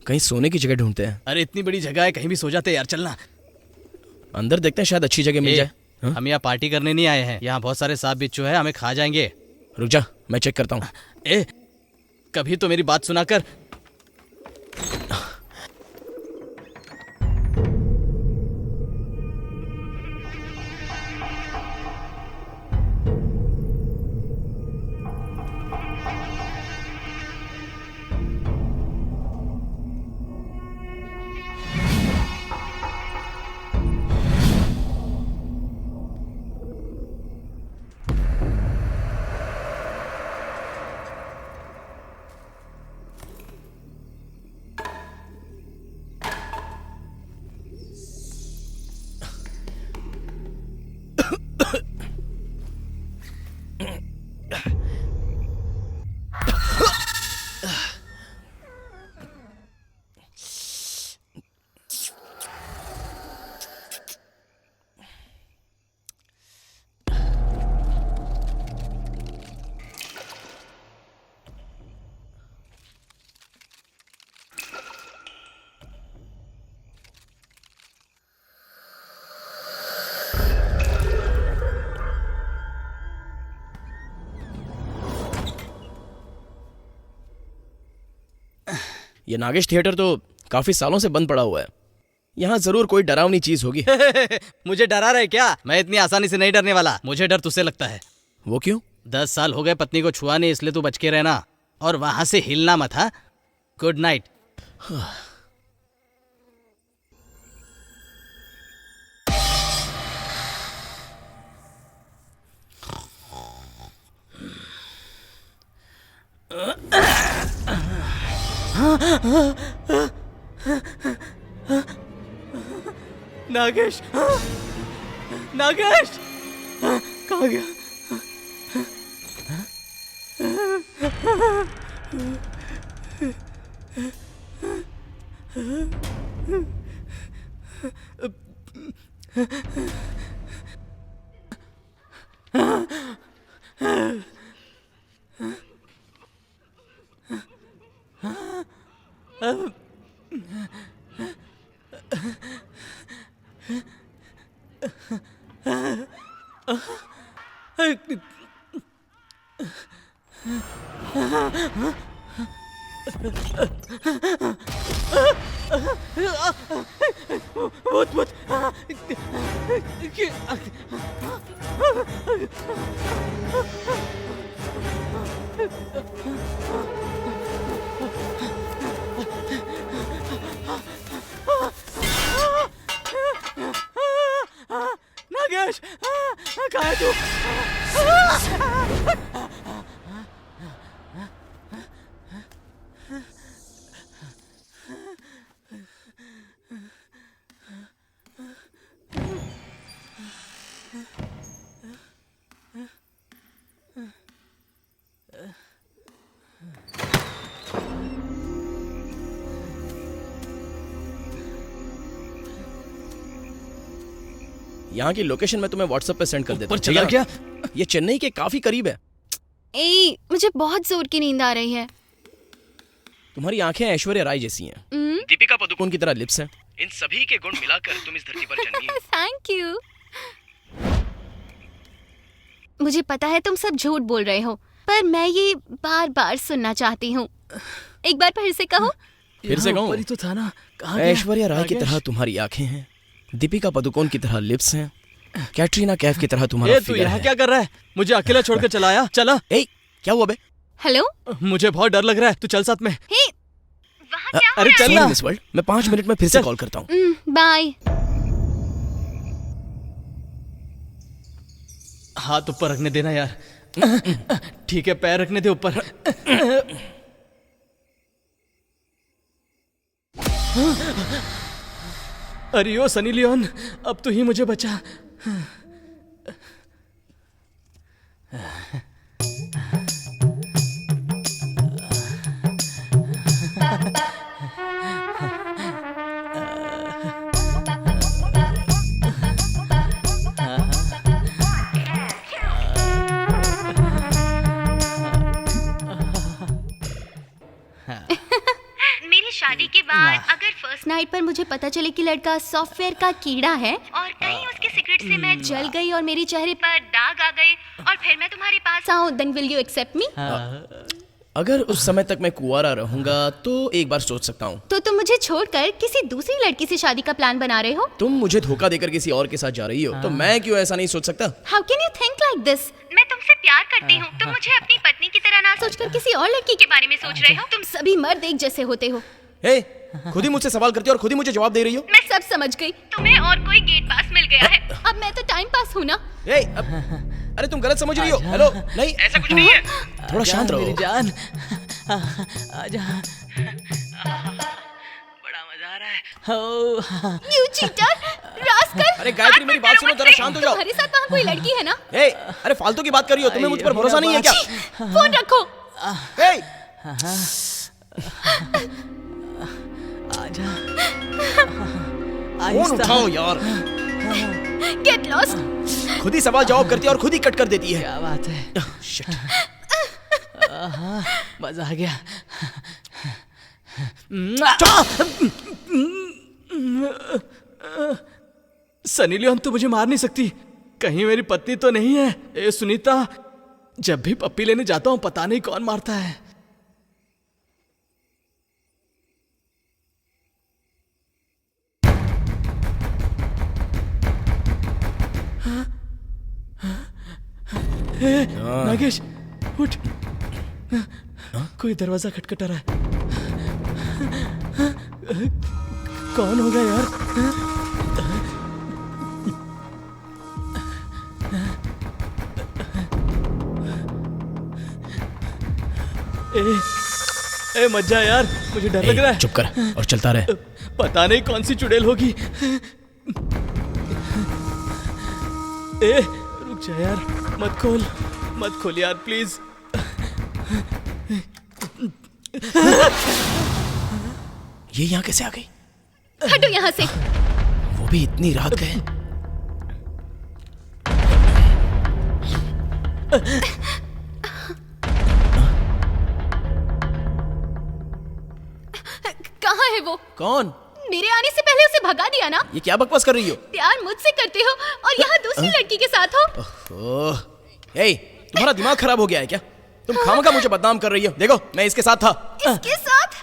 कहीं सोने की जगह ढूंढते हैं। अरे इतनी बड़ी जगह है, कहीं भी सो जाते हैं यार, चलना। अंदर देखते हैं, शायद अच्छी जगह मिल जाए। हाँ? हम यहाँ पार्टी करने नहीं आए हैं, यहाँ बहुत सारे सांप बिच्छू है, हमें खा जाएंगे। रुक जा, मैं चेक करता हूँ। कभी तो मेरी बात सुना कर। ये नागेश थिएटर तो काफी सालों से बंद पड़ा हुआ है। यहाँ जरूर कोई डरावनी चीज होगी। मुझे डरा रहे क्या? मैं इतनी आसानी से नहीं डरने वाला। मुझे डर तुझसे लगता है। वो क्यों? 10 साल हो गए पत्नी को छुआ नहीं, इसलिए तू बच के रहना और वहां से हिलना मत। हाँ, गुड नाइट। नागेश, नागेश कहाँ गया? नागेश, कहाँ है तू? यहाँ की लोकेशन मैं तुम्हें व्हाट्सएप पे सेंड कर देता हूँ। चला क्या? ये चेन्नई के काफी करीब है। ए, मुझे बहुत जोर की नींद आ रही है। तुम्हारी आंखें ऐश्वर्या राय जैसी हैं। दीपिका पादुकोण की तरह लिप्स हैं। इन सभी के गुण मिलाकर तुम इस धरती पर जन्मी हो। Thank you. मुझे पता है तुम सब झूठ बोल रहे हो, पर मैं ये बार बार सुनना चाहती हूँ। एक बार फिर से कहो। फिर से कहूँ? तो था ना, कहाँ गया? ऐश्वर्या राय की तरह तुम्हारी आंखें हैं, दीपिका पादुकोण की तरह लिप्स हैं, कैटरीना कैफ की तरह तुम्हारा तू फिगर यहाँ है। क्या कर रहा है? मुझे अकेला छोड़कर चला आया। चला। क्या हुआ बे? हेलो, मुझे बहुत डर लग रहा है, तू चल साथ में। हे, वहाँ क्या हो अरे रहा चल है? ना। मिस वर्ल्ड, मैं 5 मिनट में फिर से कॉल करता हूँ। बाय। हाथ ऊपर रखने देना यार। ठीक है, पैर रखने दे ऊपर। अरे ओ सनी लियोन, अब तू ही मुझे बचा। मेरी शादी के बाद अगर फर्स्ट नाइट पर मुझे पता चले कि लड़का सॉफ्टवेयर का कीड़ा है और कहीं उसके सीक्रेट से मैं जल गई और मेरे चेहरे पर दाग आ गए और फिर मैं तुम्हारे पास आऊं, देन विल यू एक्सेप्ट मी? अगर उस समय तक मैं कुंवारा रहूंगा तो एक बार सोच सकता हूँ। तो तुम मुझे छोड़कर किसी दूसरी लड़की से शादी का प्लान बना रहे हो? तुम मुझे धोखा देकर किसी और के साथ जा रही हो, तो मैं क्यों ऐसा नहीं सोच सकता? How can you think like this? मैं तुमसे प्यार करती हूँ, तुम मुझे अपनी पत्नी की तरह ना सोचकर किसी और लड़की के बारे में सोच रहे हो। तुम सभी मर्द एक जैसे होते हो। हे, खुद ही मुझसे सवाल करती हो और खुद ही मुझे जवाब दे रही हो। मैं सब समझ गई, तुम्हें और कोई गेट पास मिल गया है। अब मैं तो टाइम पास हूँ ना। अरे तुम गलत समझ रही हो। हेलो, नहीं ऐसा कुछ नहीं है। थोड़ा शांत रहो। मेरी जान, आजा। बड़ा मजा आ रहा है। You cheater, rascal! अरे गायत्री, मेरी बात सुनो, जरा शांत हो जाओ। तुम्हारे साथ वहाँ कोई लड़की है ना? अरे फालतू की बात कर रही हो, तुम्हें मुझ पर भरोसा नहीं है क्या? फोन रखो। आजा। फोन उठाओ यार। Get lost. खुद ही सवाल जवाब करती है और खुद ही कट कर देती है। क्या बात है? Shit. मजा आ गया। सनी लियोन, तू मुझे मार नहीं सकती। कहीं मेरी पत्नी तो नहीं है? ए सुनीता, जब भी पप्पी लेने जाता हूँ पता नहीं कौन मारता है। नागेश, उठ। कोई दरवाजा खटखटा रहा है। कौन होगा यार? ए मत जा यार, मुझे डर लग रहा है। चुप कर और चलता रहे। पता नहीं कौन सी चुड़ैल होगी। रुक जा यार, मत खोल यार प्लीज। ये यहाँ कैसे आ गई? हटो यहाँ से। वो भी इतनी रात गए। कहाँ है वो? कौन? मेरे आने से पहले उसे भगा दिया ना। ये क्या बकवास कर रही हो? प्यार मुझसे करते हो और यहाँ दूसरी लड़की के साथ हो। ओह, ए, तुम्हारा दिमाग खराब हो गया है क्या? तुम खामखा मुझे बदनाम कर रही हो। देखो मैं इसके साथ था। इसके साथ?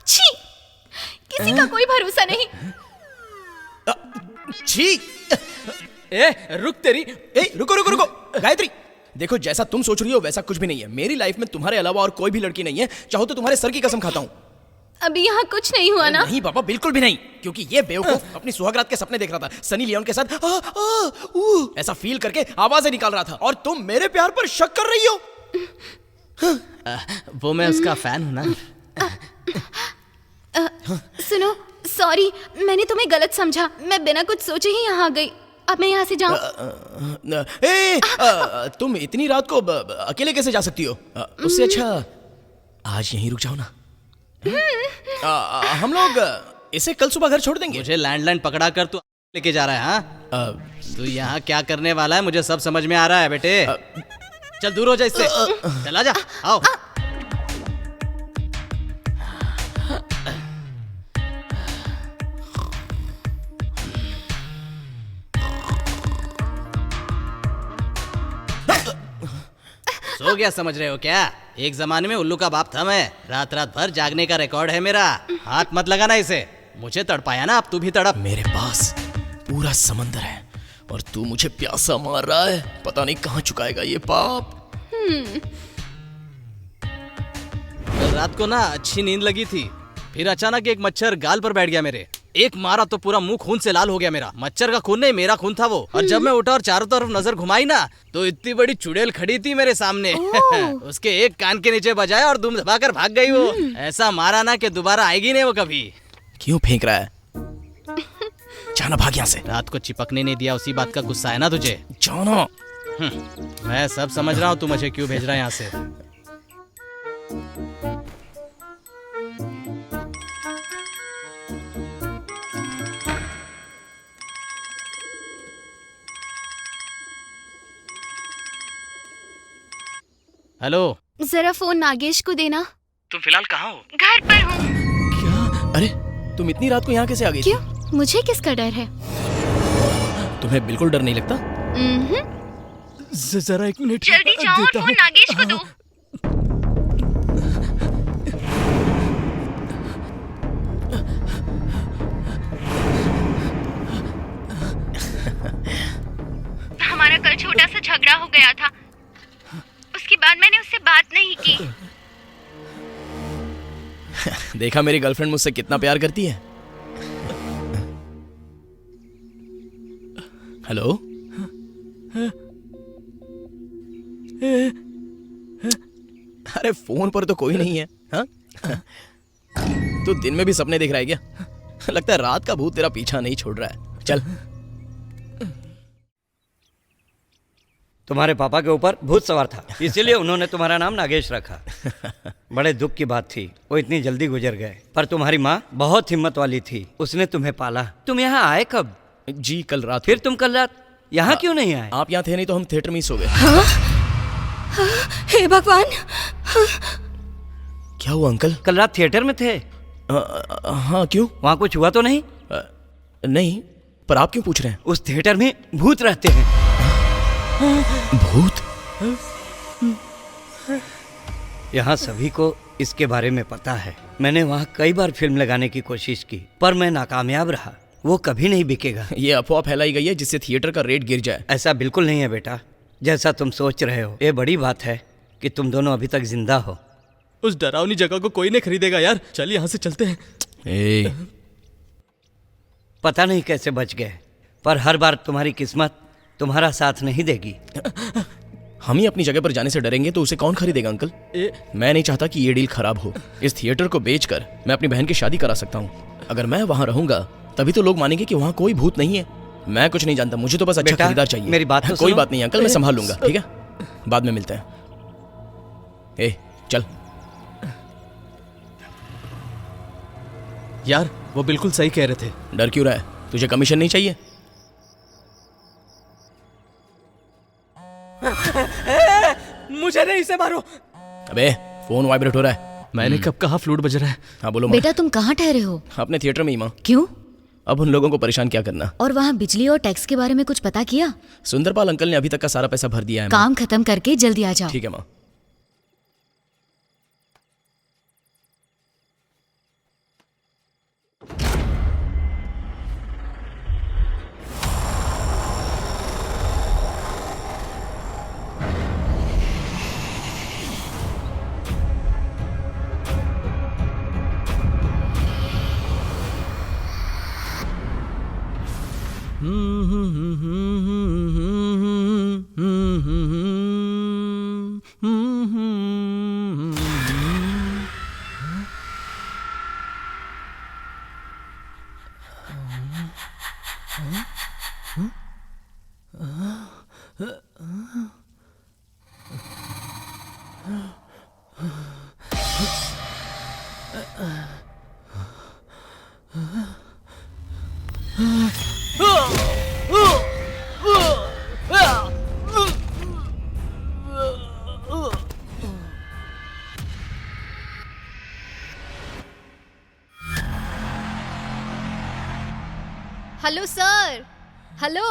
छी, किसी का कोई भरोसा नहीं। छी। ए रुक तेरी। ए, रुको रुको रुको गायत्री, देखो जैसा तुम सोच रही हो वैसा कुछ भी नहीं है। मेरी लाइफ में तुम्हारे अलावा और कोई भी लड़की नहीं है। चाहो तो तुम्हारे सर की कसम खाता हूँ। अभी यहाँ कुछ नहीं हुआ ना? नहीं पापा, बिल्कुल भी नहीं, क्योंकि ये बेवकूफ अपनी सुहागरात के सपने देख रहा था, सनी लियोन के साथ ऐसा फील करके आवाजें निकाल रहा था, और तुम मेरे प्यार पर शक कर रही हो। वो मैं उसका फैन हूँ ना। सुनो, सॉरी, मैंने तुम्हें गलत समझा। मैं बिना कुछ सोचे ही यहाँ आ गई। अब मैं यहाँ से जाऊँ? तुम इतनी रात को अकेले कैसे जा सकती हो? उससे अच्छा आज यहीं रुक जाओ ना। हम लोग इसे कल सुबह घर छोड़ देंगे। मुझे लैंडलाइन पकड़ा कर तू लेके जा रहा है? हाँ, तू यहाँ क्या करने वाला है मुझे सब समझ में आ रहा है बेटे। चल दूर हो जा इससे। चला जा, आओ। सो गया समझ रहे हो क्या? एक जमाने में उल्लू का बाप था मैं। रात रात भर जागने का रिकॉर्ड है मेरा। हाथ मत लगाना इसे। मुझे तड़पाया ना, अब तू भी तड़प। मेरे पास पूरा समंदर है और तू मुझे प्यासा मार रहा है। पता नहीं कहाँ चुकाएगा ये पाप। रात को ना अच्छी नींद लगी थी, फिर अचानक एक मच्छर गाल पर बैठ गया मेरे। एक मारा तो पूरा मुंह खून से लाल हो गया मेरा। मच्छर का खून नहीं, मेरा खून था वो। और जब मैं उठा और चारों तरफ नजर घुमाई ना, तो इतनी बड़ी चुड़ैल खड़ी थी मेरे सामने। उसके एक कान के नीचे बजाया और दुम दबाकर भाग गई वो। ऐसा मारा ना कि दोबारा आएगी नहीं वो कभी। क्यों फेंक रहा है? जाना, भाग यहाँ से। रात को चिपकने नहीं दिया, उसी बात का गुस्सा है ना तुझे? जाना। मैं सब समझ रहा हूँ तू मुझे क्यों भेज रहा है यहाँ से। हेलो, जरा फोन नागेश को देना। तुम फिलहाल कहाँ हो? घर पर हूँ। क्या? अरे तुम इतनी रात को यहाँ कैसे आ गई? क्यों? मुझे किसका डर है? तुम्हें बिल्कुल डर नहीं लगता? जरा एक मिनट। जल्दी जाओ और फोन नागेश को दो। हमारा कल छोटा सा झगड़ा हो गया था, उसके बाद मैंने उससे बात नहीं की। देखा मेरी गर्लफ्रेंड मुझसे कितना प्यार करती है। हेलो, अरे फोन पर तो कोई नहीं है। हाँ? तू दिन में भी सपने देख रहा है क्या? लगता है रात का भूत तेरा पीछा नहीं छोड़ रहा है। चल। तुम्हारे पापा के ऊपर भूत सवार था, इसीलिए उन्होंने तुम्हारा नाम नागेश रखा। बड़े दुख की बात थी, वो इतनी जल्दी गुजर गए। पर तुम्हारी माँ बहुत हिम्मत वाली थी, उसने तुम्हें पाला। तुम यहाँ आए कब? जी कल रात। फिर तुम कल रात यहाँ क्यों नहीं आए? आप यहाँ थे नहीं तो हम थिएटर में ही सो गए। हे भगवान! क्या हुआ अंकल? कल रात थिएटर में थे? हाँ, क्यों? वहाँ कुछ हुआ तो नहीं? नहीं, पर आप क्यों पूछ रहे हैं? उस थिएटर में भूत रहते हैं। भूत? यहाँ सभी को इसके बारे में पता है। मैंने वहाँ कई बार फिल्म लगाने की कोशिश की, पर मैं नाकामयाब रहा। वो कभी नहीं बिकेगा। ये अफवाह फैलाई गई है जिससे थिएटर का रेट गिर जाए। ऐसा बिल्कुल नहीं है बेटा, जैसा तुम सोच रहे हो। ये बड़ी बात है कि तुम दोनों अभी तक जिंदा हो। उस डरावनी जगह को कोई नहीं खरीदेगा यार। चल यहाँ से चलते हैं। पता नहीं कैसे बच गए, पर हर बार तुम्हारी किस्मत तुम्हारा साथ नहीं देगी। हम ही अपनी जगह पर जाने से डरेंगे तो उसे कौन खरीदेगा अंकल? मैं नहीं चाहता कि ये डील खराब हो। इस थिएटर को बेचकर मैं अपनी बहन की शादी करा सकता हूँ। अगर मैं वहाँ रहूंगा तभी तो लोग मानेंगे कि वहाँ कोई भूत नहीं है। मैं कुछ नहीं जानता, मुझे तो बस अच्छा खरीदार चाहिए। मेरी बात तो कोई सुनो। बात नहीं अंकल, मैं संभाल लूंगा। ठीक है, बाद में मिलते हैं। ए चल। यार वो बिल्कुल सही कह रहे थे। डर क्यों रहा है? तुझे कमीशन नहीं चाहिए? मुझे नहीं, इसे मारो। अबे फोन वाइब्रेट हो रहा है। मैंने कब कहा फ्लूट बज रहा है? हाँ बोलो माँ। बेटा तुम कहाँ ठहरे हो? अपने थिएटर में ही माँ। क्यों? अब उन लोगों को परेशान क्या करना। और वहाँ बिजली और टैक्स के बारे में कुछ पता किया? सुंदरपाल अंकल ने अभी तक का सारा पैसा भर दिया है माँ। काम खत्म करके जल्दी आ जाओ। ठीक है माँ। Hello sir, hello.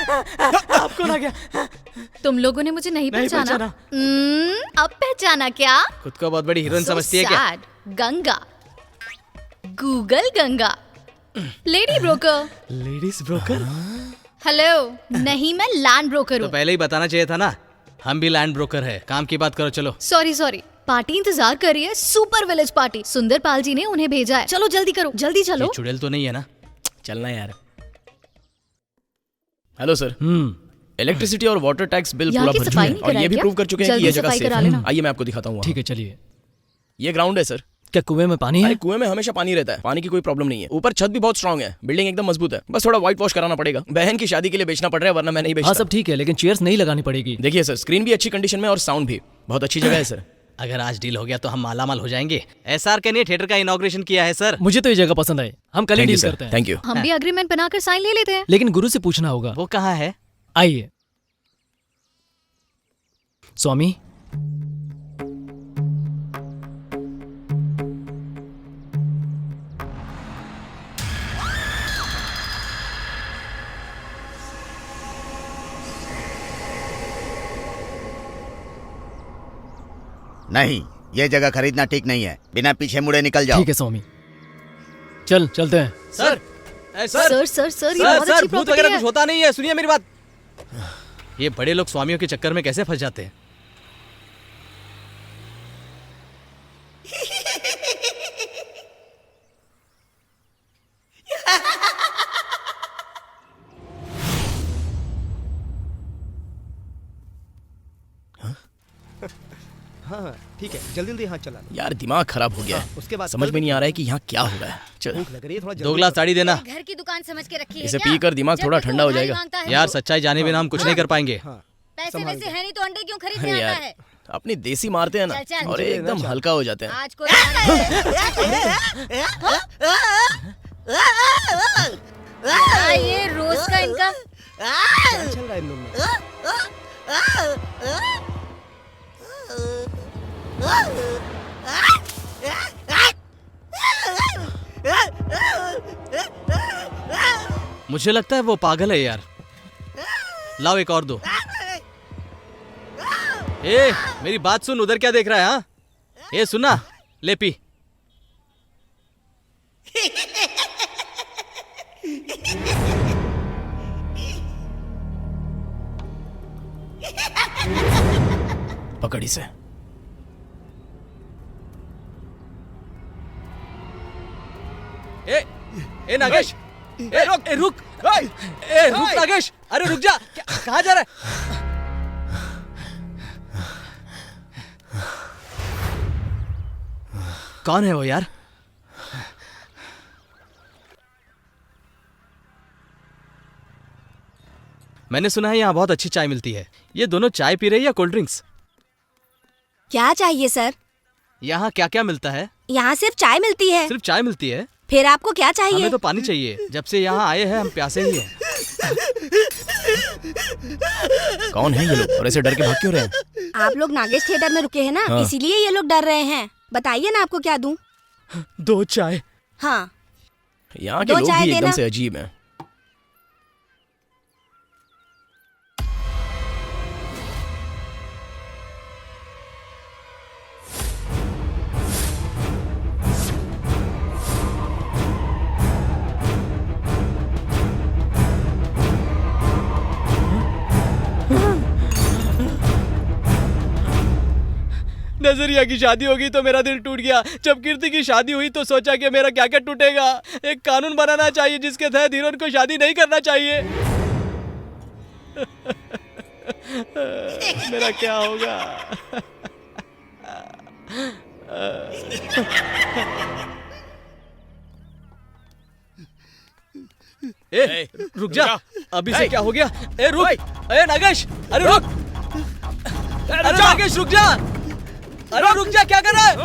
आपको ना गया? तुम लोगों ने मुझे नहीं पहचाना? अब पहचाना क्या? खुद को बहुत बड़ी हीरोइन So समझती है क्या? sad. Ganga, Google Ganga, lady broker. Ladies broker? Hello, नहीं मैं लैंड ब्रोकर तो हूँ। पहले ही बताना चाहिए था ना। हम भी लैंड ब्रोकर है। काम की बात करो चलो। सॉरी, पार्टी इंतजार कर रही है, सुपर विलेज पार्टी। सुंदरपाल जी ने उन्हें भेजा है। चलो जल्दी करो, जल्दी चलो। ये चुड़ैल तो नहीं है ना? चलना यार। Hello sir. इलेक्ट्रिसिटी और वाटर टैक्स बिल यहाँ पूरा की भर सफाई चुके हैं नहीं और कराई ये भी क्या? प्रूव कर चुके हैं कि जल्दी ये जगह सफाई सेफ करा है। लेना। आइए मैं आपको दिखाता हूँ। ठीक है चलिए। ये ग्राउंड है सर। क्या कुएं में पानी अरे है? कुएं में हमेशा पानी रहता है, पानी की कोई प्रॉब्लम नहीं है। ऊपर छत भी बहुत स्ट्रांग है, बिल्डिंग एकदम मजबूत है। बस थोड़ा व्हाइट वॉश कराना पड़ेगा। बहन की शादी के लिए बेचना पड़ रहा है, वरना मैं नहीं बेचता। हाँ सब ठीक है, लेकिन चेयर्स नहीं लगानी पड़ेगी। देखिए सर, स्क्रीन भी अच्छी कंडीशन में और साउंड भी बहुत अच्छी जगह है सर। अगर आज डील हो गया तो हम मालामाल हो जाएंगे। एसआर के ने थिएटर का इनॉग्रेशन किया है सर। मुझे तो ये जगह पसंद आई, हम कल ही डील करते हैं। Thank you. हम भी अग्रीमेंट बनाकर साइन ले लेते हैं। लेकिन गुरु से पूछना होगा। वो कहाँ है? आइए स्वामी। नहीं, ये जगह खरीदना ठीक नहीं है। बिना पीछे मुड़े निकल जाओ। ठीक है स्वामी, चलते हैं। सर सर ये बहुत सर अच्छी भूत प्रॉपर्टी वगैरह है। कुछ होता नहीं है। सुनिए मेरी बात। ये बड़े लोग स्वामियों के चक्कर में कैसे फंस जाते हैं? हाँ ठीक है, जल्दी हाथ चला लो। यार दिमाग खराब हो गया है। उसके बाद समझ में नहीं आ रहा है कि यहाँ क्या हो रहा है। चल भूख लग रही है, थोड़ा 2 गिलास साड़ी देना। घर की दुकान समझ के रखी है इसे क्या? पीकर दिमाग जब थोड़ा तक ठंडा हो उधारी जाएगा। मांगता है यार वो। सच्चाई जाने बिना हम कुछ नहीं कर पाएंगे। पैसे संभाल वैसे है नहीं तो अंडे क्यों अरे खरीदने आता यार है? अपनी देसी मारते हैं ना चल, और एकदम हल्का हो जाते हैं। आज को ये रोज का इनकम। क्या चल रहा है इन लोगों में? मुझे लगता है वो पागल है यार। लाओ एक और दो। ए मेरी बात सुन, उधर क्या देख रहा है? हाँ ए सुना, ले पी। पकड़ इसे। ए नागेश, रुक नागेश, अरे रुक जा। कहाँ जा रहा है? कौन है वो यार? मैंने सुना है यहाँ बहुत अच्छी चाय मिलती है। ये दोनों चाय पी रहे हैं या कोल्ड ड्रिंक्स? क्या चाहिए सर? यहाँ क्या क्या मिलता है? यहाँ सिर्फ चाय मिलती है। सिर्फ चाय मिलती है? फिर आपको क्या चाहिए? हमें तो पानी चाहिए। जब से यहाँ आए हैं हम प्यासे ही हैं। कौन है ये लोग और ऐसे डर के भाग क्यों रहे हैं? आप लोग नागेश थिएटर में रुके हैं ना, हाँ। इसीलिए ये लोग डर रहे हैं। बताइए ना आपको क्या दूं? 2 चाय। हाँ, यहाँ के दो लोग चाय भी एकदम देना। से अजीब हैं। नजरिया की शादी होगी तो मेरा दिल टूट गया। जब कीर्ति की शादी हुई तो सोचा कि मेरा क्या क्या टूटेगा। एक कानून बनाना चाहिए जिसके तहत हीरोइन को शादी नहीं करना चाहिए। मेरा क्या होगा? ए, रुक जा। अभी से क्या हो गया? ए रुक। ए नागेश, अरे रुक। अरे नागेश रुक जा। अरे रुक जा, क्या कर रहा है?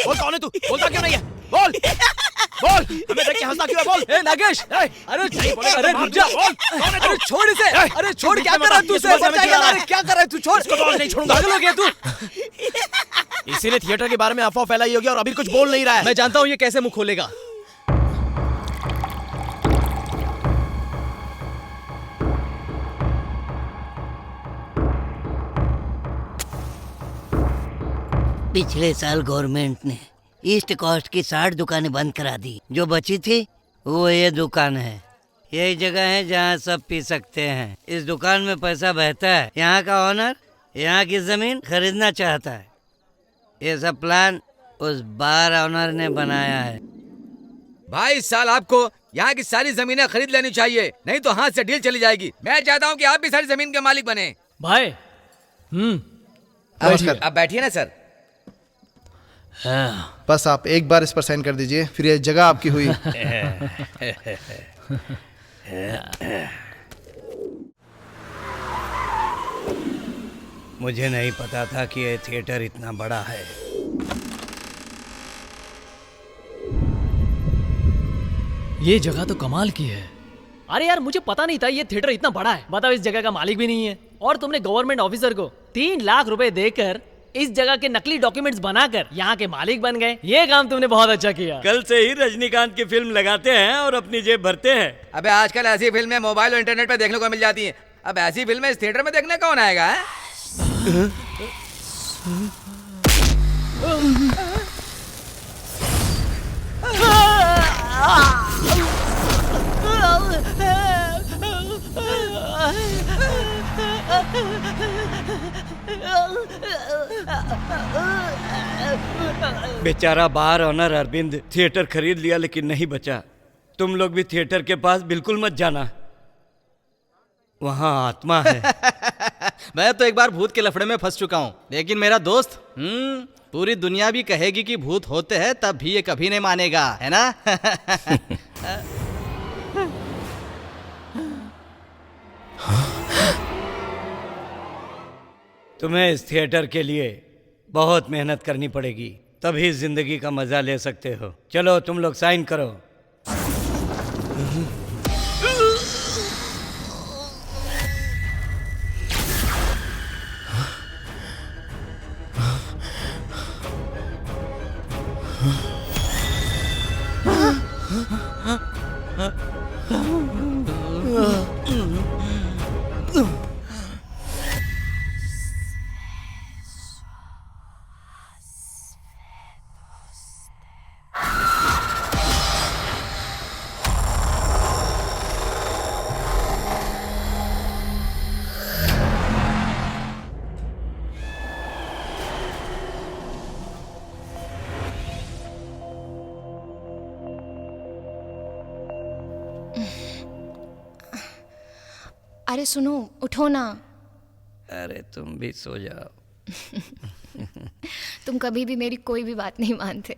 बोल कौन है तू? बोलता क्यों नहीं है? बोल बोल, हमें देख के हंसता क्यों है? बोल। ए नागेश, अरे अरे रुक जा। अरे छोड़ इसे। अरे छोड़, क्या कर रहा है तू? इसे मर जाएगा। अरे क्या कर रहा है तू? छोड़ इसको तो आज नहीं छोड़ूंगा। पागल हो गया तू? इसीलिए थिएटर के बारे में अफवाह फैलाई होगी और अभी कुछ बोल नहीं रहा है। मैं जानता हूँ ये कैसे मुंह खोलेगा। पिछले साल गवर्नमेंट ने ईस्ट कोस्ट की 60 दुकानें बंद करा दी। जो बची थी वो ये दुकान है। यही जगह है जहाँ सब पी सकते हैं। इस दुकान में पैसा बहता है। यहाँ का ओनर यहाँ की जमीन खरीदना चाहता है। ये सब प्लान उस बार ओनर ने बनाया है। भाई इस साल आपको यहाँ की सारी जमीनें खरीद लेनी चाहिए, नहीं तो हाथ से डील चली जाएगी। मैं चाहता हूँ कि आप भी सारी जमीन के मालिक बने। भाई आप बैठिए ना सर। बस आप एक बार इस पर साइन कर दीजिए, फिर ये जगह आपकी हुई। मुझे नहीं पता था कि ये थिएटर इतना बड़ा है। ये जगह तो कमाल की है। अरे यार, मुझे पता नहीं था ये थिएटर इतना बड़ा है। बताओ, इस जगह का मालिक भी नहीं है और तुमने गवर्नमेंट ऑफिसर को 3 लाख रुपए देकर इस जगह के नकली डॉक्यूमेंट्स बनाकर यहाँ के मालिक बन गए। ये काम तुमने बहुत अच्छा किया। कल से ही रजनीकांत की फिल्म लगाते हैं और अपनी जेब भरते हैं। अबे आजकल ऐसी फिल्में मोबाइल और इंटरनेट पे देखने को मिल जाती हैं। अब ऐसी फिल्में इस थिएटर में देखने कौन आएगा? बेचारा बार ऑनर अरविंद थिएटर खरीद लिया लेकिन नहीं बचा। तुम लोग भी थिएटर के पास बिल्कुल मत जाना, वहाँ आत्मा है। मैं तो एक बार भूत के लफड़े में फंस चुका हूँ, लेकिन मेरा दोस्त पूरी दुनिया भी कहेगी कि भूत होते हैं, तब भी ये कभी नहीं मानेगा, है ना? तुम्हें इस थिएटर के लिए बहुत मेहनत करनी पड़ेगी, तभी जिंदगी का मजा ले सकते हो। चलो तुम लोग साइन करो। अरे सुनो, उठो ना। अरे तुम भी सो जाओ। तुम कभी भी मेरी कोई भी बात नहीं मानते।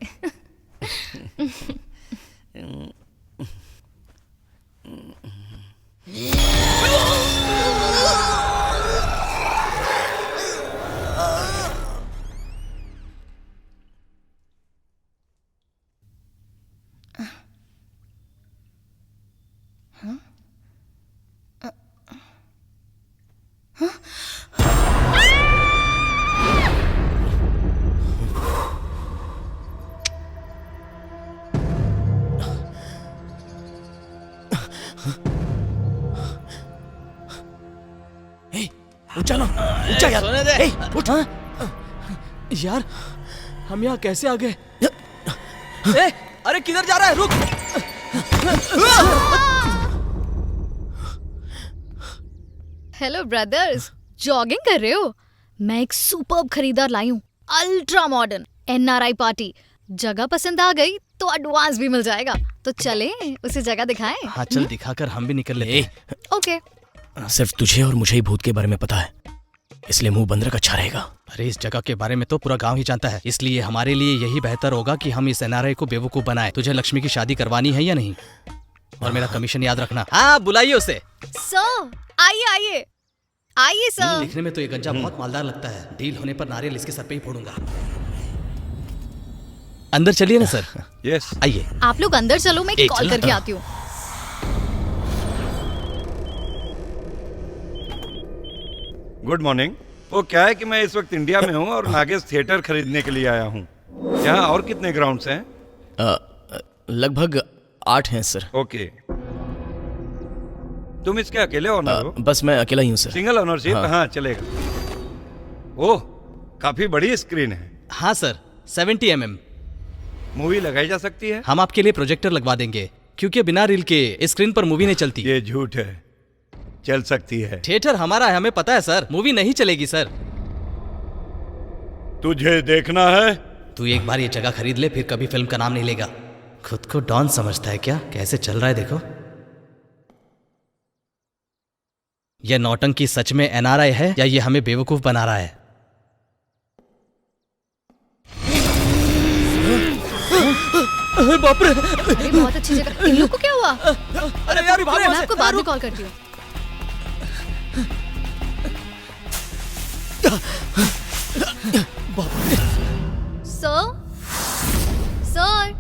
ऊंचा ना, ऊंचा यार। सोने दे। ए, उठ। यार हम यहाँ कैसे आ गए? ए, अरे किधर जा रहा है? रुक। हेलो ब्रदर्स, जॉगिंग कर रहे हो? मैं एक सुपर्ब खरीदार लाई हूँ, अल्ट्रा मॉडर्न NRI पार्टी। जगह पसंद आ गई तो एडवांस भी मिल जाएगा। तो चले उसे जगह दिखाएं। हाँ चल, दिखाकर हम भी निकल लेते। ओके। सिर्फ तुझे और मुझे ही भूत के बारे में पता है, इसलिए मुंह बंद रख अच्छा रहेगा। अरे इस जगह के बारे में तो पूरा गांव ही जानता है, इसलिए हमारे लिए यही बेहतर होगा कि हम इस NRI को बेवकूफ बनाएं। तुझे लक्ष्मी की शादी करवानी है या नहीं? और मेरा कमीशन याद रखना। हाँ बुलाइए उसे। सर आइए आइए आइए सर। दिखने में तो ये गंजा बहुत मालदार लगता है। डील होने पर नारियल इसके सर पे ही फोड़ूंगा। अंदर चलिए ना सर। यस आइए। आप लोग अंदर चलो, मैं एक कॉल चलो। करके आती हूँ। Good morning. वो क्या है कि मैं इस वक्त इंडिया में हूँ और नागेश थिएटर खरीदने के लिए आया हूँ। यहाँ और कितने ग्राउंड्स हैं? लगभग 8 हैं सर। ओके। तुम इसके अकेले ओनर हो? बस मैं अकेला ही हूँ सर। Single ownership? हाँ चलेगा। ओह, काफी बड़ी स्क्रीन है। हाँ सर, 70 mm। मूवी लगाई जा सकती है? हम आपके लिए प्रोजेक्टर लगवा देंगे, क्योंकि बिना रील के स्क्रीन पर मूवी नहीं चलती। ये झूठ है, चल सकती है। थिएटर हमारा है, हमें पता है सर। मूवी नहीं चलेगी सर। तुझे देखना है? तू एक बार ये जगह खरीद ले, फिर कभी फिल्म का नाम नहीं लेगा। खुद को डॉन समझता है क्या? कैसे चल रहा है देखो। यह नौटंकी सच में NRI है या ये हमें बेवकूफ बना रहा है? बाप रे! अरे बहुत अच्छी जगह। इन लोग को क्या हुआ? अरे यार मैं आपको बाद में कॉल करती हूँ। सर, सर,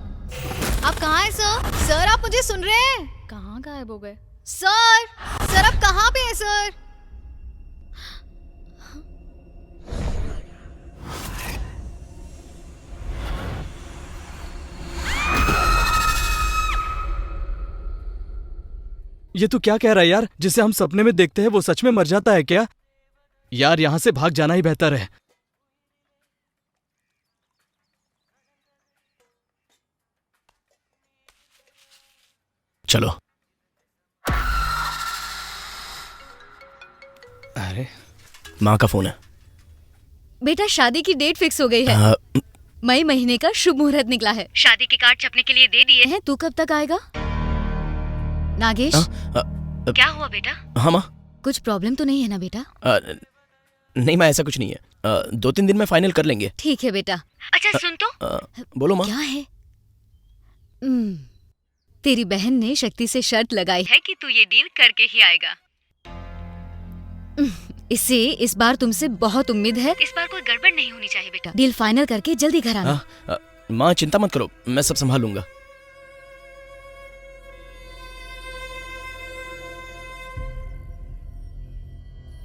आप कहाँ हैं सर? सर आप मुझे सुन रहे हैं? कहाँ गायब हो गए? सर, सर आप कहाँ पे हैं सर? ये तू क्या कह रहा है यार? जिसे हम सपने में देखते हैं वो सच में मर जाता है क्या? यार यहां से भाग जाना ही बेहतर है। चलो। अरे माँ का फोन है। बेटा शादी की डेट फिक्स हो गई है। मई महीने का शुभ मुहूर्त निकला है। शादी के कार्ड छपने के लिए दे दिए हैं। तू कब तक आएगा? नागेश, क्या हुआ बेटा? हाँ माँ। कुछ प्रॉब्लम तो नहीं है ना बेटा? नहीं माँ, ऐसा कुछ नहीं है। 2-3 दिन में फाइनल कर लेंगे। ठीक है बेटा। अच्छा सुन तो। बोलो माँ। क्या है? तेरी बहन ने शक्ति से शर्त लगाई है कि तू ये डील करके ही आएगा। इसे इस बार तुमसे बहुत उम्मीद है। इस बार कोई गड़बड़ नहीं होनी चाहिए बेटा। डील फाइनल करके जल्दी घर आना। माँ चिंता मत करो, मैं सब संभाल लूंगा।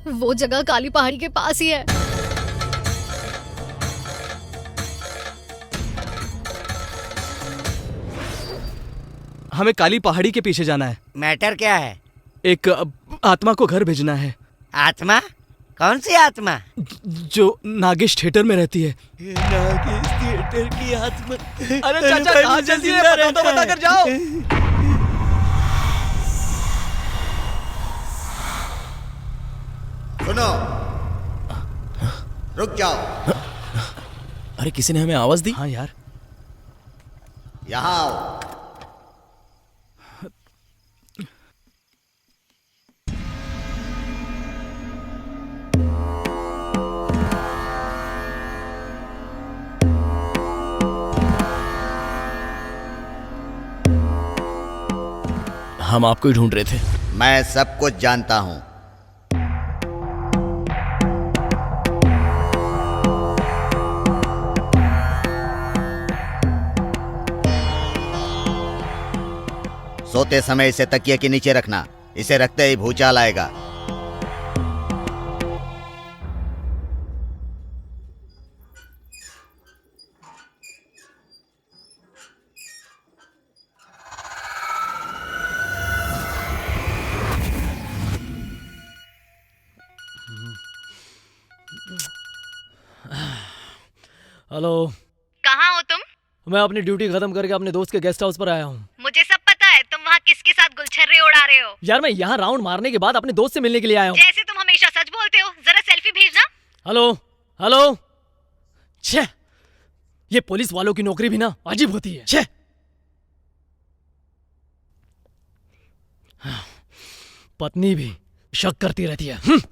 वो जगह काली पहाड़ी के पास ही है। हमें काली पहाड़ी के पीछे जाना है। मैटर क्या है? एक आत्मा को घर भेजना है। आत्मा? कौन सी आत्मा? जो नागेश थिएटर में रहती है। नागेश थिएटर की आत्मा? अरे चाचा कहाँ जल्दी है, पता तो बता कर जाओ। सुनो, रुक जाओ। अरे किसी ने हमें आवाज दी? हाँ यार। यहाँ आओ। हम आपको ही ढूंढ रहे थे। मैं सब कुछ जानता हूँ। सोते समय इसे तकिए के नीचे रखना, इसे रखते ही भूचाल आएगा। हेलो, कहाँ हो तुम? मैं अपनी ड्यूटी खत्म करके अपने दोस्त के गेस्ट हाउस पर आया हूँ। मुझे सब पता है, तुम वहाँ किसके साथ गुलछर्रे उड़ा रहे हो। यार मैं यहाँ राउंड मारने के बाद अपने दोस्त से मिलने के लिए आया हूँ। जैसे तुम हमेशा सच बोलते हो, जरा सेल्फी भेजना। हेलो हेलो, छे, ये पुलिस वालों की नौकरी भी ना अजीब होती है। छे, पत्नी भी शक करती रहती है।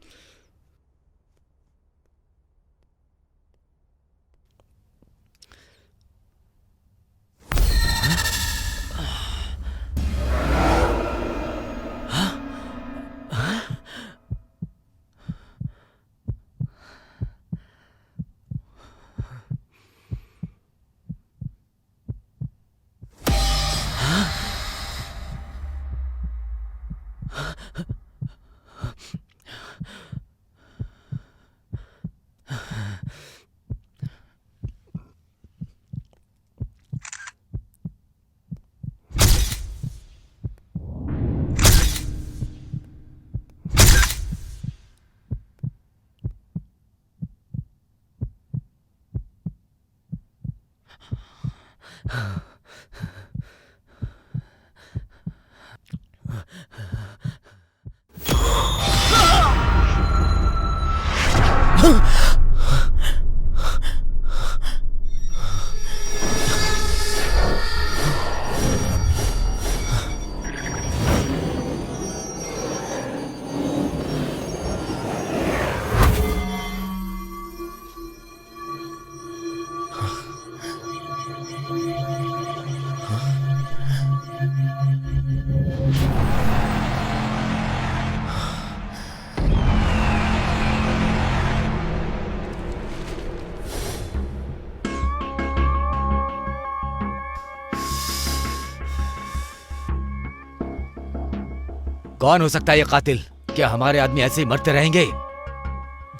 कौन हो सकता है ये कातिल? क्या हमारे आदमी ऐसे ही मरते रहेंगे?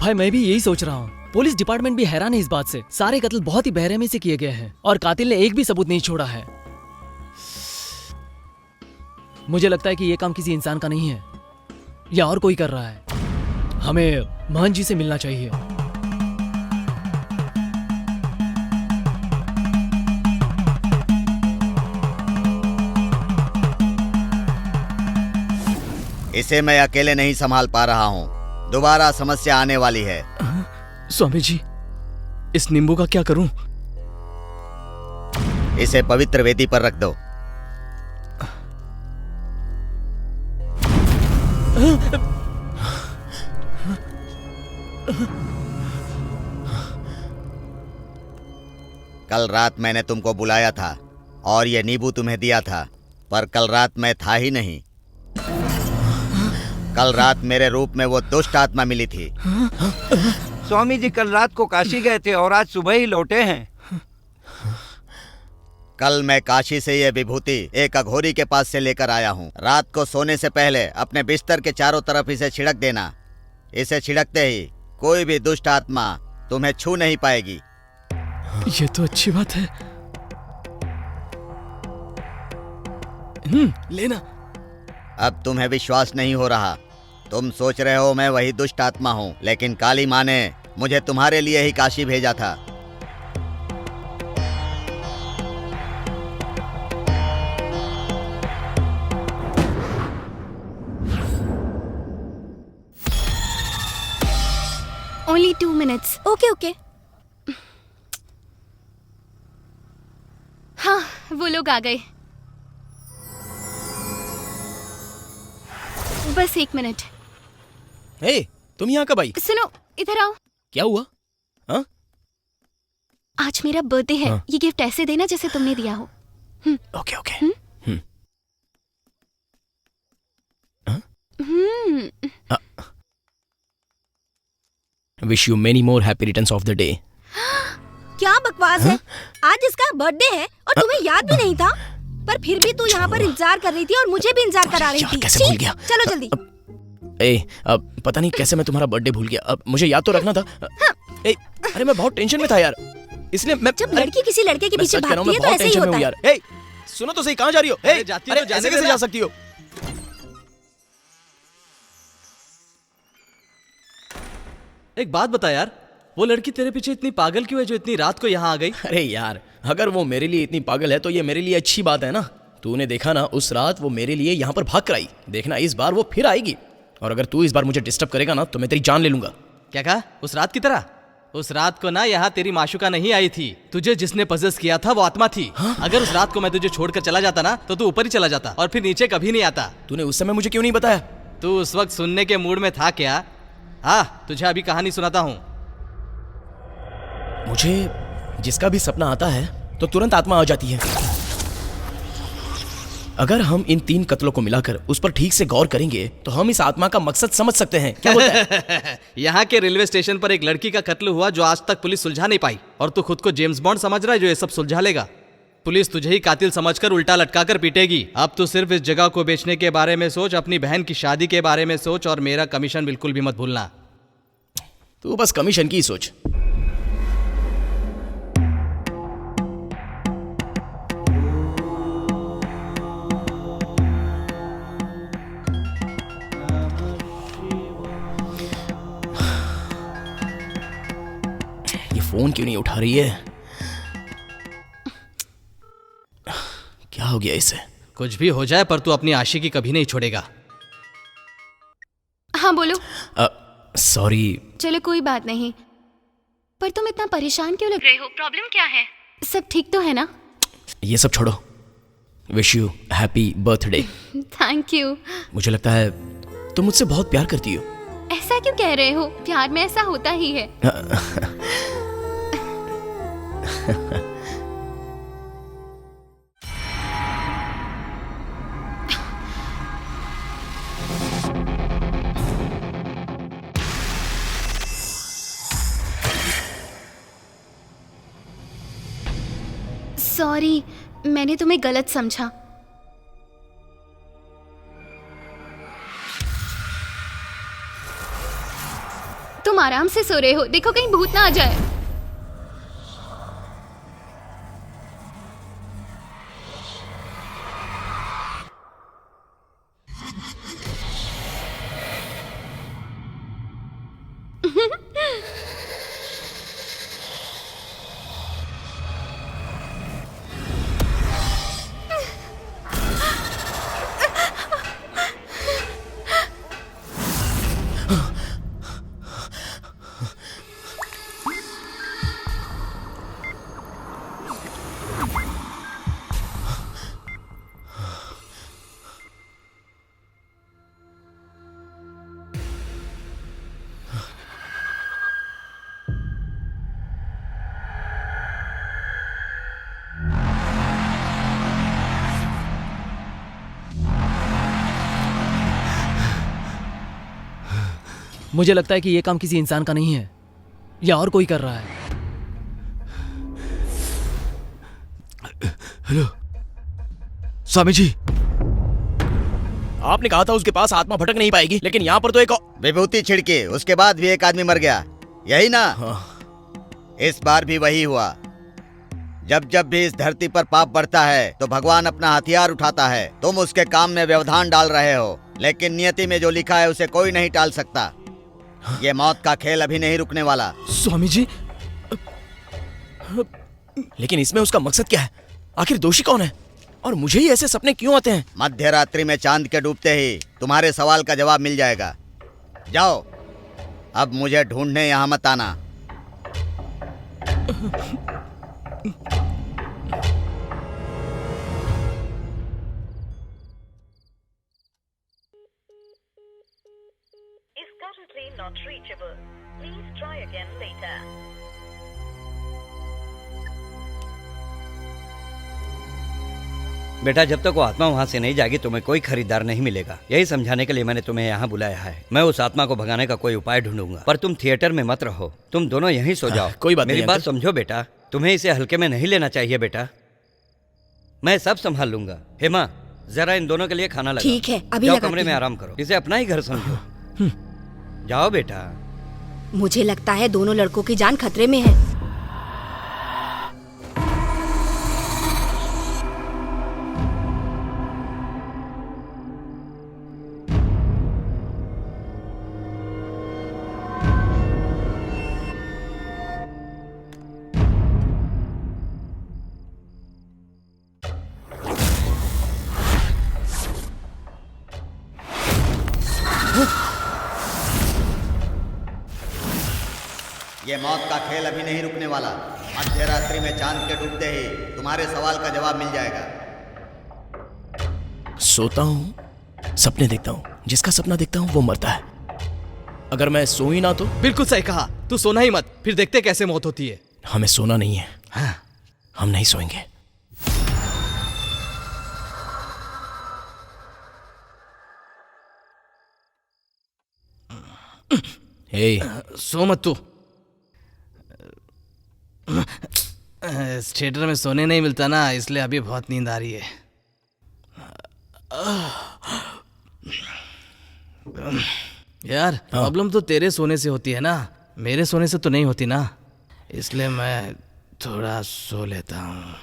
भाई मैं भी यही सोच रहा हूँ। पुलिस डिपार्टमेंट भी हैरान है इस बात से। सारे कत्ल बहुत ही बेरहमी से किए गए हैं और कातिल ने एक भी सबूत नहीं छोड़ा है। मुझे लगता है कि ये काम किसी इंसान का नहीं है या और कोई कर रहा है। हमें महंत जी से मिलना चाहिए। इसे मैं अकेले नहीं संभाल पा रहा हूँ, दोबारा समस्या आने वाली है। स्वामी जी, इस नींबू का क्या करूं? इसे पवित्र वेदी पर रख दो। कल रात मैंने तुमको बुलाया था और ये नींबू तुम्हें दिया था, पर कल रात मैं था ही नहीं। कल रात मेरे रूप में वो दुष्ट आत्मा मिली थी। स्वामी जी कल रात को काशी गए थे और आज सुबह ही लौटे हैं। कल मैं काशी से ये विभूति एक अघोरी के पास से लेकर आया हूँ। रात को सोने से पहले अपने बिस्तर के चारों तरफ इसे छिड़क देना। इसे छिड़कते ही कोई भी दुष्ट आत्मा तुम्हें छू नहीं पाएगी। ये तो अच्छी बात है। लेना। अब तुम्हें विश्वास नहीं हो रहा। तुम सोच रहे हो मैं वही दुष्ट आत्मा हूँ, लेकिन काली माँ ने मुझे तुम्हारे लिए ही काशी भेजा था। Only 2 minutes. Okay okay. हाँ, वो लोग आ गए। बस 1 मिनट। हे, तुम यहाँ कब आई? सुनो, इधर आओ। क्या हुआ? हाँ? आज मेरा बर्थडे है। हाँ। ये गिफ्ट ऐसे देना जैसे तुमने दिया हो। Okay okay. Wish you many more happy returns of the day. क्या बकवास है? आज इसका बर्थडे है और तुम्हें याद भी नहीं था, पर फिर भी तू यहाँ पर इंतजार कर रही थी और मुझे भी इंतजार करा रही थी। कैसे भूल गया? चलो जल्दी। अब पता नहीं कैसे मैं तुम्हारा बर्थडे भूल गया। अब मुझे याद तो रखना था। अरे मैं बहुत टेंशन में था यार, इसलिए मैं जब लड़की किसी लड़के के पीछे भागती है तो ऐसे ही होता है। यार सुनो तो सही, कहाँ जा रही हो? अरे जाती हो तो ऐसे कैसे जा सकती हो? एक बात बता यार, वो लड़की तेरे पीछे इतनी पागल क्यों है जो इतनी रात को यहाँ आ गई? अरे यार, अगर वो मेरे लिए इतनी पागल है तो ये मेरे लिए अच्छी बात है ना। तूने देखा ना, उस रात वो मेरे लिए यहाँ पर भाग कर आई। देखना इस बार वो फिर आएगी, और अगर तू इस बार मुझे डिस्टर्ब करेगा ना तो मैं तेरी जान ले लूंगा। क्या कहा? उस रात की तरह? उस रात को ना यहाँ तेरी माशुका नहीं आई थी, तुझे जिसने पजेस किया था वो आत्मा थी। हाँ? अगर उस रात को मैं तुझे छोड़कर चला जाता ना तो तू ऊपर ही चला जाता और फिर नीचे कभी नहीं आता। तूने उस समय मुझे क्यों नहीं बताया? तू उस वक्त सुनने के मूड में था क्या? हाँ, तुझे अभी कहानी सुनाता हूँ। मुझे जिसका भी सपना आता है तो तुरंत आत्मा आ जाती है। अगर हम इन 3 कत्लों को मिलाकर उस पर ठीक से गौर करेंगे तो हम इस आत्मा का मकसद समझ सकते हैं। क्या बोलता है? यहाँ के रेलवे स्टेशन पर एक लड़की का कत्ल हुआ जो आज तक पुलिस सुलझा नहीं पाई, और तू खुद को जेम्स बॉन्ड समझ रहा है जो ये सब सुलझा लेगा। पुलिस तुझे ही कातिल समझकर उल्टा लटका कर पीटेगी। अब तू सिर्फ इस जगह को बेचने के बारे में सोच, अपनी बहन की शादी के बारे में सोच, और मेरा कमीशन बिल्कुल भी मत भूलना। तू बस कमीशन की सोच। फोन क्यों नहीं उठा रही है? क्या हो गया इसे? कुछ भी हो जाए पर तू अपनी आशिकी कभी नहीं छोड़ेगा। हाँ बोलो। सॉरी। चलो कोई बात नहीं, पर तुम इतना परेशान क्यों लग रहे हो? प्रॉब्लम क्या है? सब ठीक तो है ना? ये सब छोड़ो। Wish you happy birthday. Thank you. मुझे लगता है तुम मुझसे बहुत प्यार करती हो। ऐसा क्यों कह रहे हो? प्यार में ऐसा होता ही है। सॉरी, मैंने तुम्हें गलत समझा। तुम आराम से सो रहे हो, देखो कहीं भूत ना आ जाए। मुझे लगता है कि ये काम किसी इंसान का नहीं है, या और कोई कर रहा है। हेलो स्वामी जी, आपने कहा था उसके पास आत्मा भटक नहीं पाएगी, लेकिन यहाँ पर तो एक विभूति छिड़के उसके बाद भी एक आदमी मर गया, यही ना? हाँ। इस बार भी वही हुआ। जब जब भी इस धरती पर पाप बढ़ता है तो भगवान अपना हथियार उठाता है। तुम उसके काम में व्यवधान डाल रहे हो, लेकिन नियति में जो लिखा है उसे कोई नहीं टाल सकता। ये मौत का खेल अभी नहीं रुकने वाला। स्वामी जी, लेकिन इसमें उसका मकसद क्या है? आखिर दोषी कौन है? और मुझे ही ऐसे सपने क्यों आते हैं? मध्य रात्रि में चांद के डूबते ही तुम्हारे सवाल का जवाब मिल जाएगा। जाओ, अब मुझे ढूंढने यहाँ मत आना। Is currently not reachable. Please try again later. बेटा जब तक वो आत्मा वहाँ से नहीं जाएगी तुम्हें कोई खरीदार नहीं मिलेगा। यही समझाने के लिए मैंने तुम्हें यहाँ बुलाया है। मैं उस आत्मा को भगाने का कोई उपाय ढूंढूंगा, पर तुम थिएटर में मत रहो, तुम दोनों यहीं सो जाओ। कोई बात नहीं मेरी बात अंकल। समझो बेटा, तुम्हें इसे हल्के में नहीं लेना चाहिए बेटा। मैं सब संभाल लूंगा। हेमा जरा इन दोनों के लिए खाना लगा। ठीक है, अभी जाओ लगाती कमरे में हूँ। आराम करो, इसे अपना ही घर समझो। जाओ बेटा। मुझे लगता है दोनों लड़कों की जान खतरे में है। ये मौत का खेल अभी नहीं रुकने वाला। मध्य रात्रि में चांद के डूबते ही तुम्हारे सवाल का जवाब मिल जाएगा। सोता हूँ, सपने देखता हूँ, जिसका सपना देखता हूँ वो मरता है। अगर मैं सो ही ना तो। बिल्कुल सही कहा, तू सोना ही मत, फिर देखते कैसे मौत होती है। हमें सोना नहीं है। हाँ। हम नहीं सोएंगे। सो मत तू। इस थिएटर में सोने नहीं मिलता ना, इसलिए अभी बहुत नींद आ रही है। यार प्रॉब्लम तो तेरे सोने से होती है ना, मेरे सोने से तो नहीं होती ना, इसलिए मैं थोड़ा सो लेता हूँ।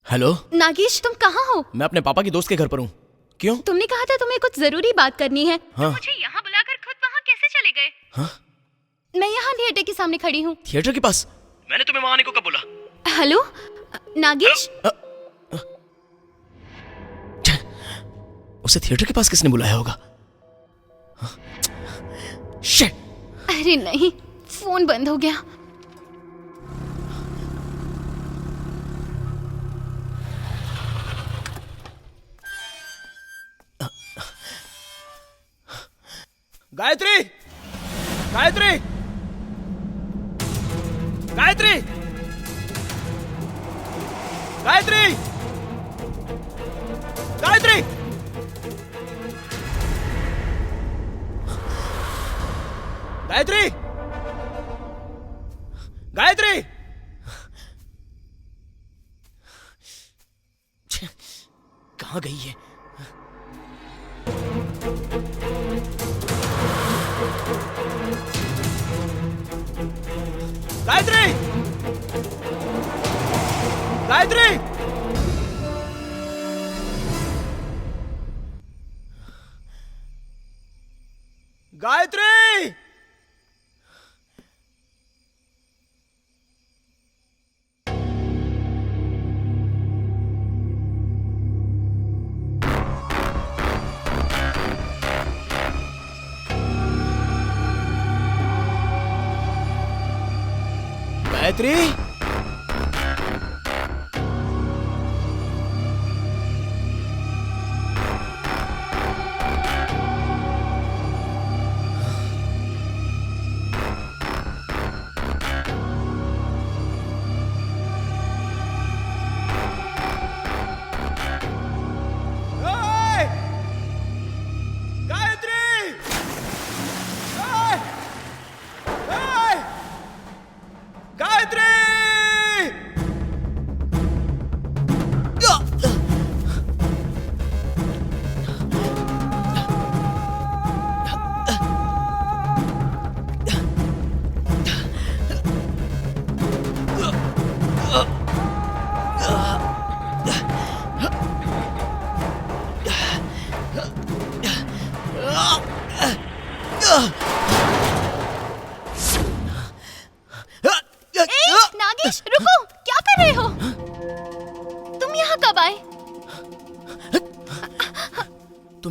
हेलो नागेश, तुम कहाँ हो? मैं अपने पापा की दोस्त के घर पर हूँ। क्यों? तुमने कहा था तुम्हें कुछ जरूरी बात करनी है। हाँ। मुझे यहाँ बुलाकर खुद वहाँ कैसे चले गए? हाँ? मैं यहाँ थिएटर के सामने खड़ी हूँ। थिएटर के पास? मैंने तुम्हें वहां आने को कब बोला? हेलो नागेश। उसे थिएटर के पास किसने बुलाया होगा? शिट! अरे नहीं, फोन बंद हो गया। गायत्री! गायत्री! गायत्री! गायत्री! गायत्री! गायत्री! गायत्री! कहाँ गई है? गायत्री! गायत्री! गायत्री! गायत्री! गायत्री!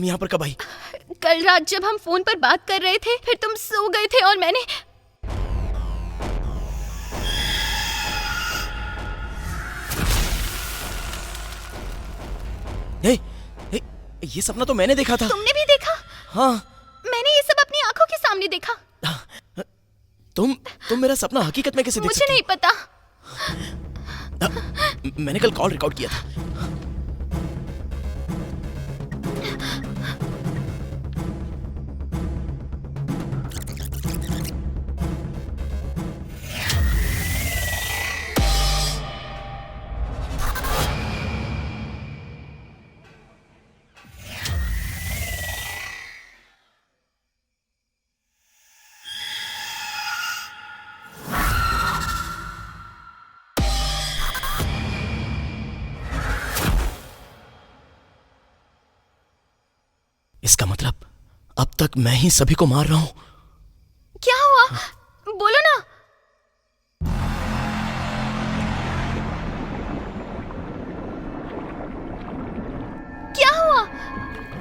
तुम यहाँ पर कब आई? कल रात जब हम फोन पर बात कर रहे थे, फिर तुम सो गए थे और मैंने ये सपना तो मैंने देखा था। तुमने भी देखा? हाँ। मैंने ये सब अपनी आंखों के सामने देखा। तुम मेरा सपना हकीकत में कैसे देख मुझे सकती? नहीं पता। मैंने कल कॉल रिकॉर्ड किया था। इसका मतलब अब तक मैं ही सभी को मार रहा हूं। क्या हुआ? बोलो ना। क्या हुआ?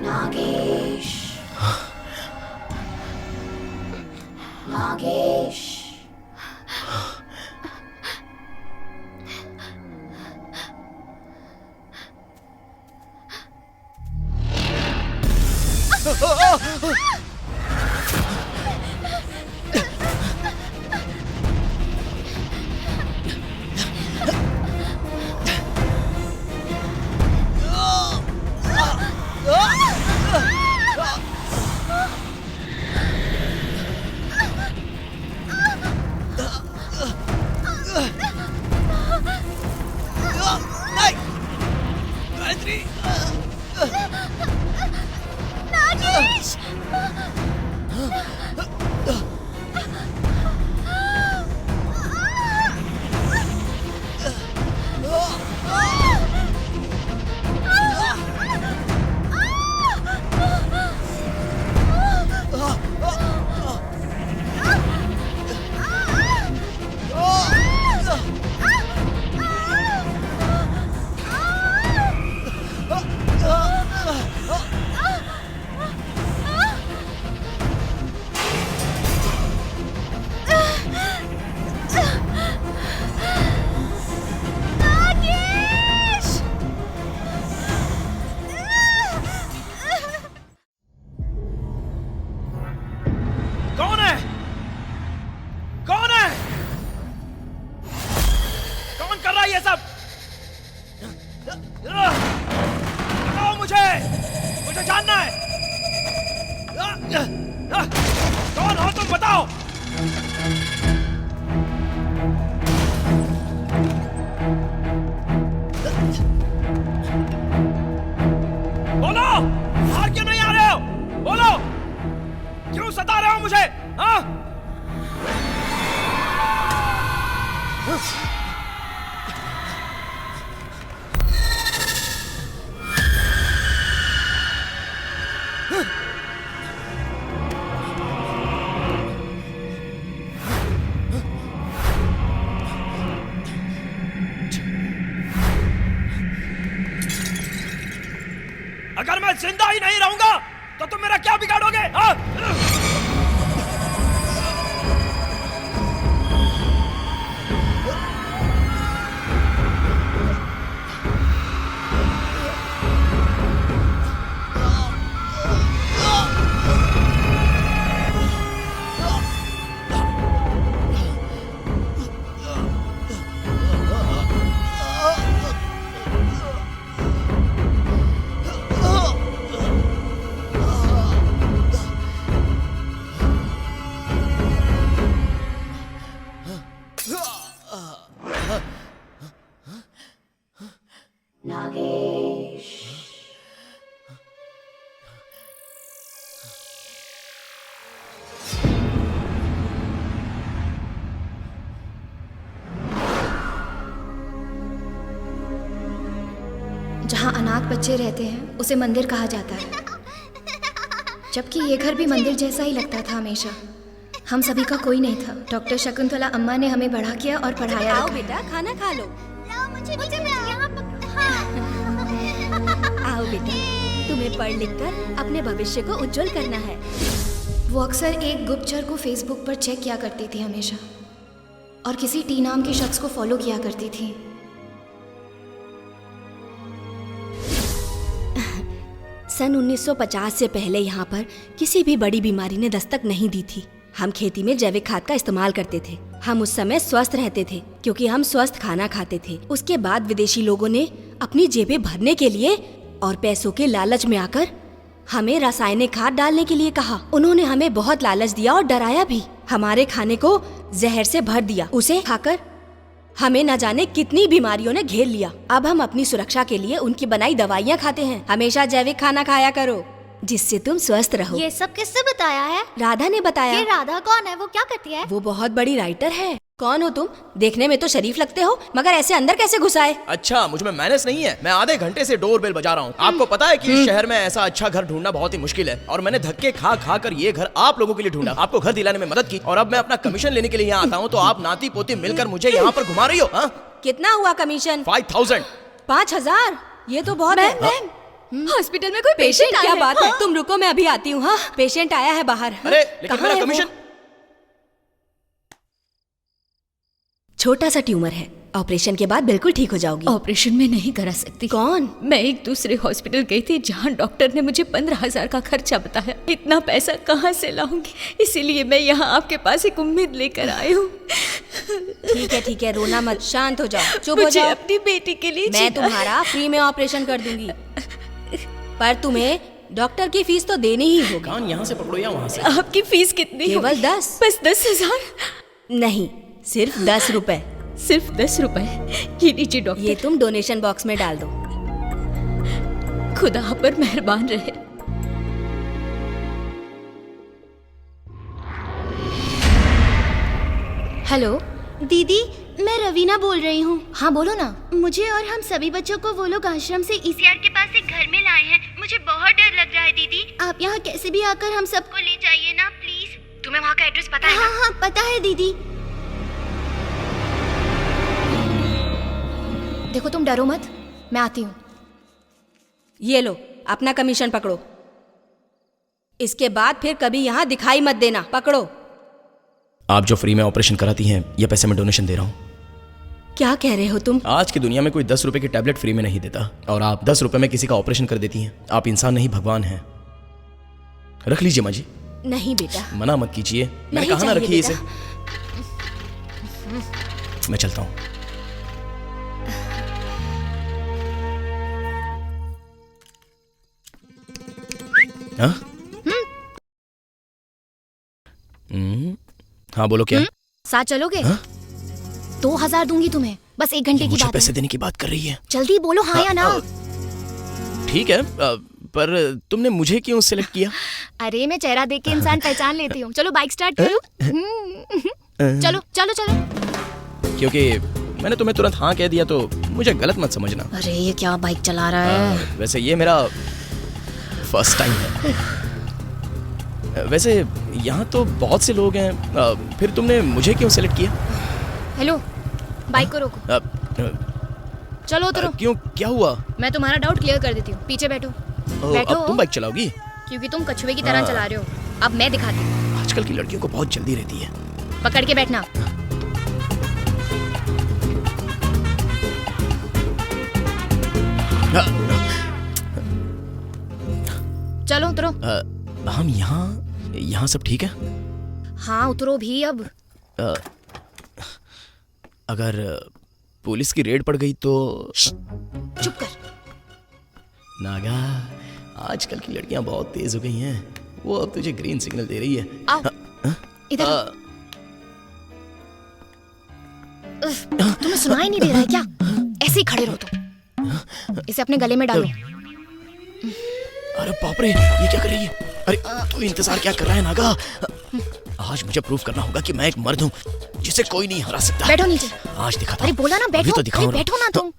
नागेश। नागेश। कौन हो तुम बताओ। बोलो, बाहर क्यों नहीं आ रहे हो? बोलो, क्यों सता रहे हो मुझे? हाँ? अगर मैं जिंदा ही नहीं रहूंगा तो तुम मेरा क्या बिगाड़ोगे? हाँ? जहाँ अनाथ बच्चे रहते हैं उसे मंदिर कहा जाता है, जबकि ये घर भी मंदिर जैसा ही लगता था हमेशा। हम सभी का कोई नहीं था। डॉक्टर शकुंतला अम्मा ने हमें बड़ा किया और पढ़ाया। आओ बेटा, खाना खा लो। मुझे यहाँ आओ बेटा। तुम्हें पढ़ लिख कर अपने भविष्य को उज्जवल करना है। वो अक्सर एक गुप्तचर को फेसबुक पर चेक किया करती थी हमेशा, और किसी टी नाम के शख्स को फॉलो किया करती थी। सन 1950 से पहले यहाँ पर किसी भी बड़ी बीमारी ने दस्तक नहीं दी थी। हम खेती में जैविक खाद का इस्तेमाल करते थे। हम उस समय स्वस्थ रहते थे क्योंकि हम स्वस्थ खाना खाते थे। उसके बाद विदेशी लोगों ने अपनी जेबें भरने के लिए और पैसों के लालच में आकर हमें रासायनिक खाद डालने के लिए कहा। उन्होंने हमें बहुत लालच दिया और डराया भी। हमारे खाने को जहर से भर दिया। उसे खाकर हमें न जाने कितनी बीमारियों ने घेर लिया। अब हम अपनी सुरक्षा के लिए उनकी बनाई दवाइयाँ खाते हैं। हमेशा जैविक खाना खाया करो जिससे तुम स्वस्थ रहो। ये सब किसने बताया है? राधा ने बताया। ये राधा कौन है? वो क्या करती है? वो बहुत बड़ी राइटर है। कौन हो तुम? देखने में तो शरीफ लगते हो, मगर ऐसे अंदर कैसे घुस आए? अच्छा, मुझ में मैनेस नहीं है। मैं आधे घंटे से डोर बेल बजा रहा हूँ। आपको पता है कि इस शहर में ऐसा अच्छा घर ढूंढना बहुत ही मुश्किल है, और मैंने धक्के खा खा कर ये घर आप लोगों के लिए ढूंढा, आपको घर दिलाने में मदद की, और अब मैं अपना कमीशन लेने के लिए यहाँ आता हूँ तो आप नाती पोती मिलकर मुझे यहाँ पर घुमा रही हो। कितना हुआ कमीशन? 5000। 5000? ये तो बहुत है। हॉस्पिटल में कोई पेशेंट क्या बात है? तुम रुको, मैं अभी आती हूँ। हाँ, पेशेंट आया है बाहर। अरे लेकिन मेरा कमीशन। छोटा सा ट्यूमर है, ऑपरेशन के बाद बिल्कुल ठीक हो जाओगी। ऑपरेशन में नहीं करा सकती। कौन? मैं एक दूसरे हॉस्पिटल गई थी जहाँ डॉक्टर ने मुझे 15,000 का खर्चा बताया। इतना पैसा कहाँ से लाऊंगी? इसीलिए मैं यहाँ आपके पास एक उम्मीद लेकर आई हूँ। ठीक है, रोना मत, शांत हो जाओ, चुप हो मुझे जाओ। अपनी बेटी के लिए मैं तुम्हारा फ्री में ऑपरेशन कर दूंगी, पर तुम्हें डॉक्टर की फीस तो देनी ही होगी। कान यहाँ से पकड़ो या वहाँ से? आपकी फीस कितनी? केवल 10। बस 10,000? नहीं, सिर्फ 10 रुपए। सिर्फ 10 रुपए? ये लीजिए डॉक्टर। ये तुम डोनेशन बॉक्स में डाल दो। खुदा आप पर मेहरबान रहे। हेलो दीदी, मैं रवीना बोल रही हूँ। हाँ बोलो ना। मुझे और हम सभी बच्चों को वो लोग आश्रम से ईसीआर के पास एक घर में लाए हैं। मुझे बहुत डर लग रहा है दीदी। आप यहाँ कैसे भी आकर हम सबको ले जाइए ना प्लीज। तुम्हें वहाँ का एड्रेस पता है? हाँ, पता है दीदी। देखो तुम डरो मत, मैं आती हूँ। ये लो, अपना कमीशन पकड़ो। इसके बाद फिर कभी यहाँ दिखाई मत देना। पकड़ो। आप जो फ्री में ऑपरेशन कराती हैं, ये पैसे मैं डोनेशन दे रहा हूँ। क्या कह रहे हो तुम? आज की दुनिया में कोई 10 रुपए की टैबलेट फ्री में नहीं देता, और आप 10 रुपए में किसी का ऑपरेशन कर देती हैं। आप इंसान नहीं, भगवान हैं। रख लीजिए माँ जी। नहीं बेटा, मना मत कीजिए। मैंने कहा ना रखिए इसे। मैं चलता हूँ। हाँ बोलो क्या? साथ चलोगे? 2000 दूंगी तुम्हें, बस 1 घंटे की मुझे बात पैसे है। देने की बात कर रही है। जल्दी बोलो हाँ या ना। ठीक है, पर तुमने मुझे क्यों सिलेक्ट किया? अरे मैं चेहरा देख के इंसान पहचान लेती हूँ। चलो बाइक स्टार्ट करो। चलो चलो चलो। क्योंकि मैंने तुम्हें तुरंत हाँ कह दिया तो मुझे गलत मत समझना। अरे ये क्या बाइक चला रहा है? वैसे ये मेरा फर्स्ट टाइम है। वैसे यहाँ तो बहुत से लोग हैं, फिर तुमने मुझे क्यों सिलेक्ट किया? हेलो, बाइक को रोको। चलो उतरो। क्यों, क्या हुआ? मैं तुम्हारा डाउट क्लियर कर देती हूँ। पीछे बैठो। बैठो। अब तुम बाइक चलाओगी? क्योंकि तुम कछुए की तरह चला रहे हो। अब मैं दिखाती हूँ। आजकल की लड़कियों को बहुत जल्दी रहती है। पकड़ के बैठना। चलो उतरो। हम यहाँ सब ठीक है? हाँ उतरो भी अब। अगर पुलिस की रेड पड़ गई तो? चुप कर। नागा, आजकल की लड़कियां बहुत तेज हो गई हैं। वो अब तुझे ग्रीन सिग्नल दे रही है। आओ इधर। तुम्हें सुनाई नहीं दे रहा है क्या? ऐसे ही खड़े रहो तुम। इसे अपने गले में डालो। अरे बाप रे, ये क्या कर रही है? अरे तू इंतजार क्या कर रहा है नागा? आज मुझे प्रूव करना होगा कि मैं एक मर्द हूँ जिसे कोई नहीं हरा सकता। बैठो नीचे। आज दिखाता। अरे बोला ना बैठो। तो दिखाऊं। अरे बैठो ना तुम।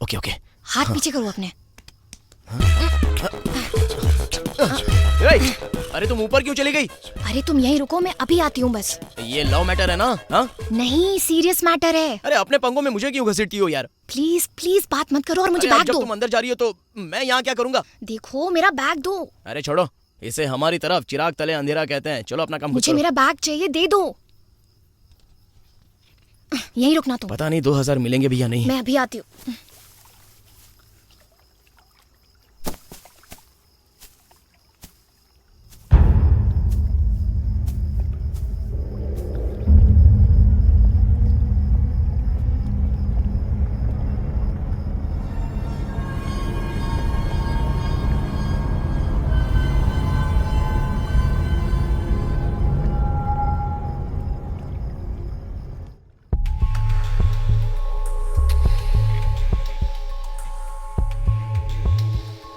Okay okay. हाथ पीछे करो अपने। अरे तुम ऊपर क्यों चली गई? अरे तुम यहीं रुको, मैं अभी आती हूँ बस। ये लव मैटर है ना? हाँ? नहीं, सीरियस मैटर है। अरे अपने पंगों में मुझे क्यों घसीटती हो यार? प्लीज प्लीज बात मत करो और मुझे अरे बैग जब दो। तुम अंदर जा रही हो तो मैं यहाँ क्या करूँगा? देखो मेरा बैग दो। अरे छोड़ो, इसे हमारी तरफ चिराग तले अंधेरा कहते हैं। चलो अपना काम मुझे मेरा बैग चाहिए, दे दो। यहीं रुकना तुम। पता नहीं 2000 मिलेंगे भी या नहीं। मैं अभी आती हूँ।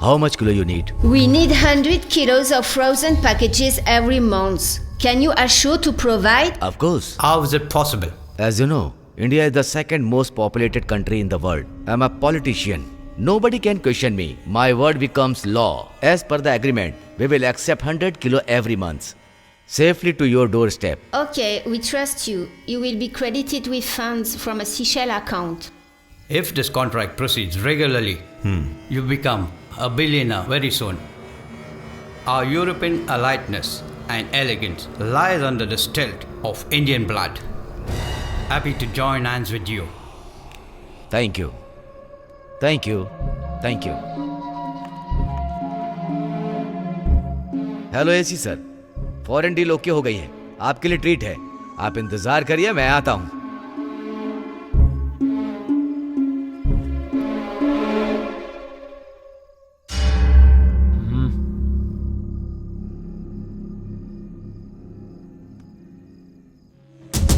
How much kilo you need? We need 100 kilos of frozen packages every month. Can you assure to provide? Of course. How is it possible? As you know, India is the second most populated country in the world. I'm a politician. Nobody can question me. My word becomes law. As per the agreement, we will accept 100 kilo every month, safely to your doorstep. Okay, we trust you. You will be credited with funds from a Seychelles account. If this contract proceeds regularly, you become a billionaire very soon. Our European eliteness and elegance lies under the stilt of Indian blood. Happy to join hands with you. Thank you. Thank you. Thank you. Hello AC sir, foreign deal okay हो गई है। आपके लिए treat है, आप इंतजार करिए, मैं आता हूं।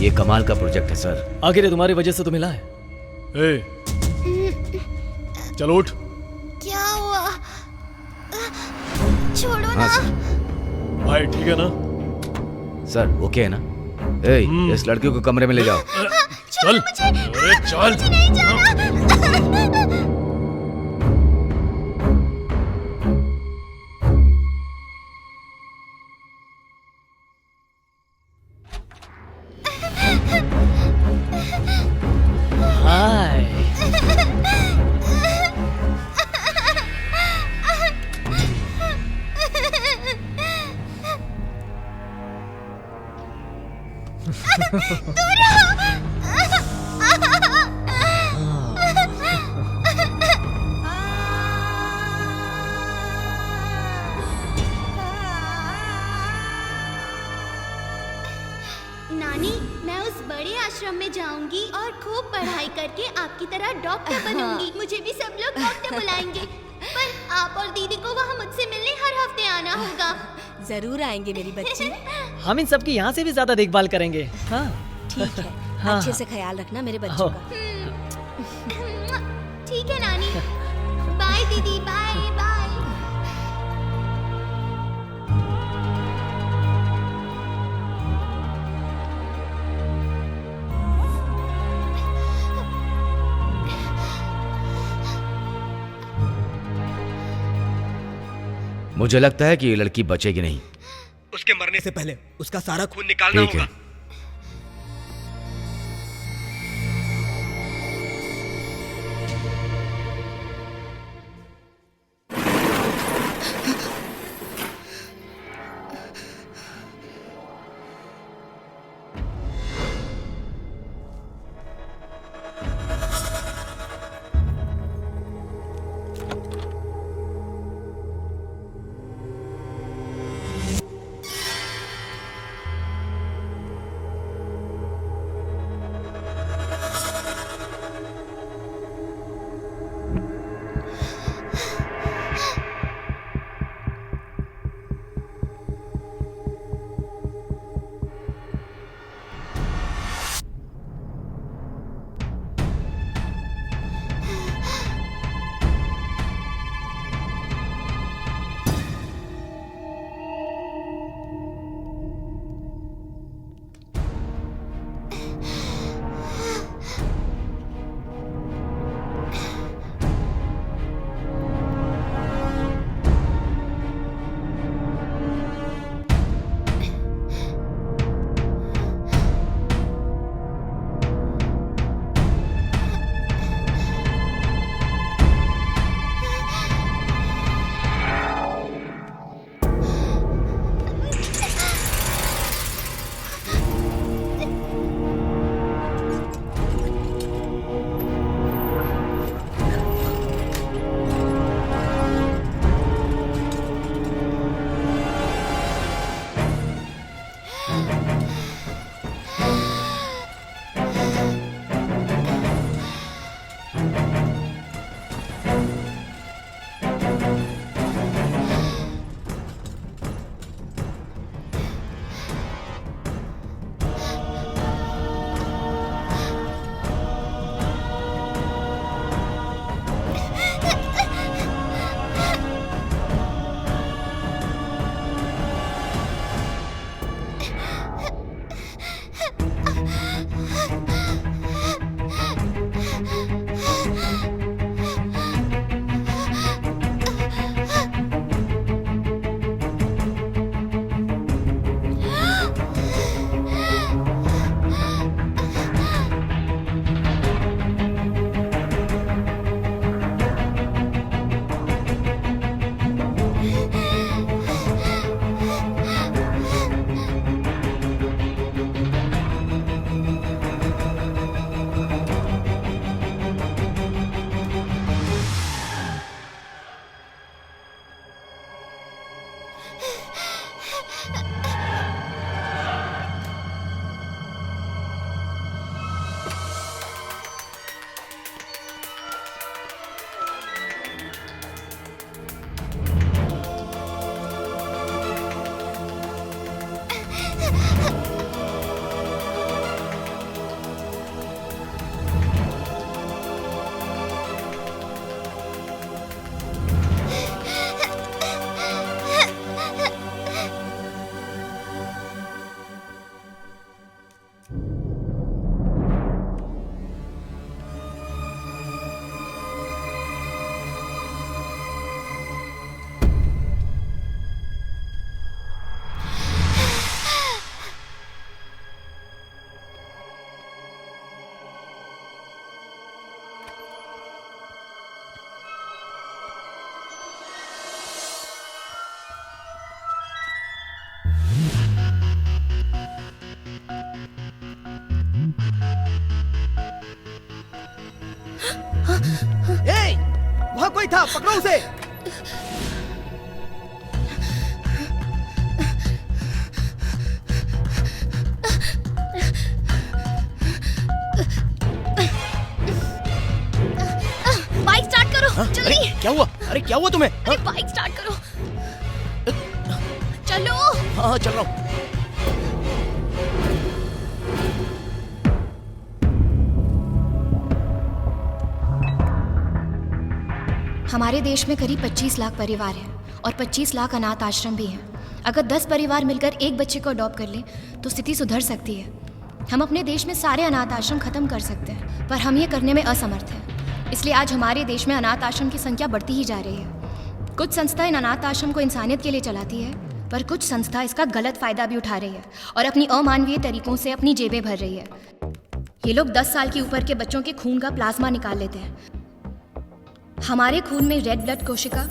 ये कमाल का प्रोजेक्ट है सर। आखिर तुम्हारी वजह से तो मिला है। चलो उठ। क्या हुआ? छोड़ो हाँ ना। सर। भाई ठीक है ना? सर ओके है ना? इस लड़की को कमरे में ले जाओ। चल। अरे चल। मुझे नहीं जाना। हाय। नानी, मैं उस बड़े आश्रम में जाऊंगी और खूब पढ़ाई करके आपकी तरह डॉक्टर बनूंगी। मुझे भी सब लोग डॉक्टर बुलाएंगे, पर आप और दीदी को वहाँ मुझसे मिलने हर हफ्ते आना होगा। जरूर आएंगे मेरी बच्ची। हम इन सबकी यहाँ से भी ज्यादा देखभाल करेंगे। हाँ ठीक है। हाँ। अच्छे से ख्याल रखना मेरे बच्चों का। ठीक है नानी। बाय दीदी, बाय बाय। मुझे लगता है कि ये लड़की बचेगी नहीं। उसके मरने से पहले उसका सारा खून निकालना ठीक होगा। है। वही था, पकड़ो उसे। बाइक स्टार्ट करो, जल्दी। अरे क्या हुआ? अरे क्या हुआ तुम्हें? अरे बाइक स्टार्ट करो, चलो। हाँ चल रहा हूँ। हमारे देश में करीब 25 लाख परिवार हैं और 25 लाख अनाथ आश्रम भी हैं। अगर 10 परिवार मिलकर एक बच्चे को अडॉप्ट कर लें तो स्थिति सुधर सकती है। हम अपने देश में सारे अनाथ आश्रम खत्म कर सकते हैं, पर हम ये करने में असमर्थ हैं। इसलिए आज हमारे देश में अनाथ आश्रम की संख्या बढ़ती ही जा रही है। कुछ संस्था इन अनाथ आश्रम को इंसानियत के लिए चलाती है, पर कुछ संस्था इसका गलत फायदा भी उठा रही है और अपनी अमानवीय तरीकों से अपनी जेबें भर रही है। ये लोग 10 साल के ऊपर के बच्चों के खून का प्लाज्मा निकाल लेते हैं। हमारे खून में रेड ब्लड कोशिका,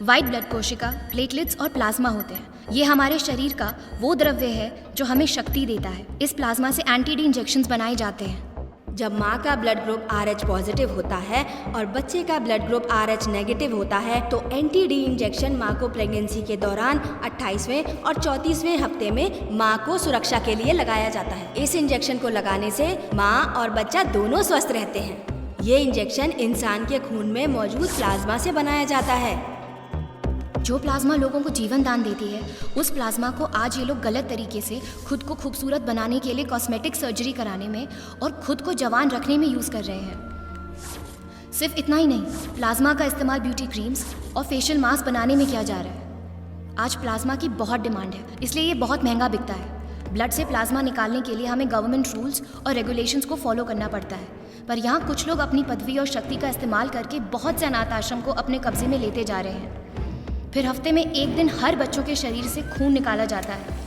वाइट ब्लड कोशिका, प्लेटलेट्स और प्लाज्मा होते हैं। ये हमारे शरीर का वो द्रव्य है जो हमें शक्ति देता है। इस प्लाज्मा से एंटी-डी इंजेक्शंस बनाए जाते हैं। जब माँ का ब्लड ग्रुप RH पॉजिटिव होता है और बच्चे का ब्लड ग्रुप RH नेगेटिव होता है तो एंटी-डी इंजेक्शन माँ को प्रेगनेंसी के दौरान 28वें और 34वें हफ्ते में माँ को सुरक्षा के लिए लगाया जाता है। इस इंजेक्शन को लगाने से माँ और बच्चा दोनों स्वस्थ रहते हैं। ये इंजेक्शन इंसान के खून में मौजूद प्लाज्मा से बनाया जाता है। जो प्लाज्मा लोगों को जीवन दान देती है, उस प्लाज्मा को आज ये लोग गलत तरीके से खुद को खूबसूरत बनाने के लिए कॉस्मेटिक सर्जरी कराने में और खुद को जवान रखने में यूज़ कर रहे हैं। सिर्फ इतना ही नहीं, प्लाज्मा का इस्तेमाल ब्यूटी क्रीम्स और फेशियल मास्क बनाने में किया जा रहा है। आज प्लाज्मा की बहुत डिमांड है, इसलिए ये बहुत महंगा बिकता है। ब्लड से प्लाज्मा निकालने के लिए हमें गवर्नमेंट रूल्स और रेगुलेशंस को फॉलो करना पड़ता है, पर यहाँ कुछ लोग अपनी पदवी और शक्ति का इस्तेमाल करके बहुत से अनाथ आश्रम को अपने कब्जे में लेते जा रहे हैं। फिर हफ्ते में एक दिन हर बच्चों के शरीर से खून निकाला जाता है।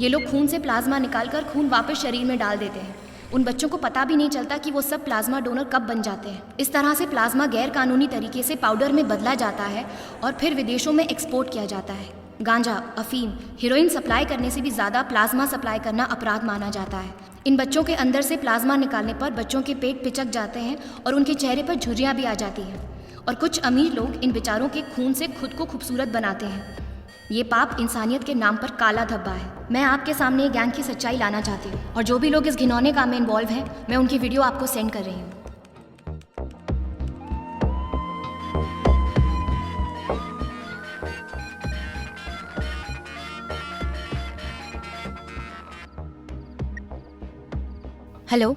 ये लोग खून से प्लाज्मा निकालकर खून वापस शरीर में डाल देते हैं। उन बच्चों को पता भी नहीं चलता कि वो सब प्लाज्मा डोनर कब बन जाते हैं। इस तरह से प्लाज्मा गैर कानूनी तरीके से पाउडर में बदला जाता है और फिर विदेशों में एक्सपोर्ट किया जाता है। गांजा, अफीम, हीरोइन सप्लाई करने से भी ज़्यादा प्लाज्मा सप्लाई करना अपराध माना जाता है। इन बच्चों के अंदर से प्लाज्मा निकालने पर बच्चों के पेट पिचक जाते हैं और उनके चेहरे पर झुर्रियाँ भी आ जाती हैं। और कुछ अमीर लोग इन बेचारों के खून से खुद को खूबसूरत बनाते हैं। ये पाप इंसानियत के नाम पर काला धब्बा है। मैं आपके सामने गैंग की सच्चाई लाना चाहती हूँ और जो भी लोग इस घिनौने काम में इन्वॉल्व हैं, मैं उनकी वीडियो आपको सेंड कर रही हूँ। हेलो,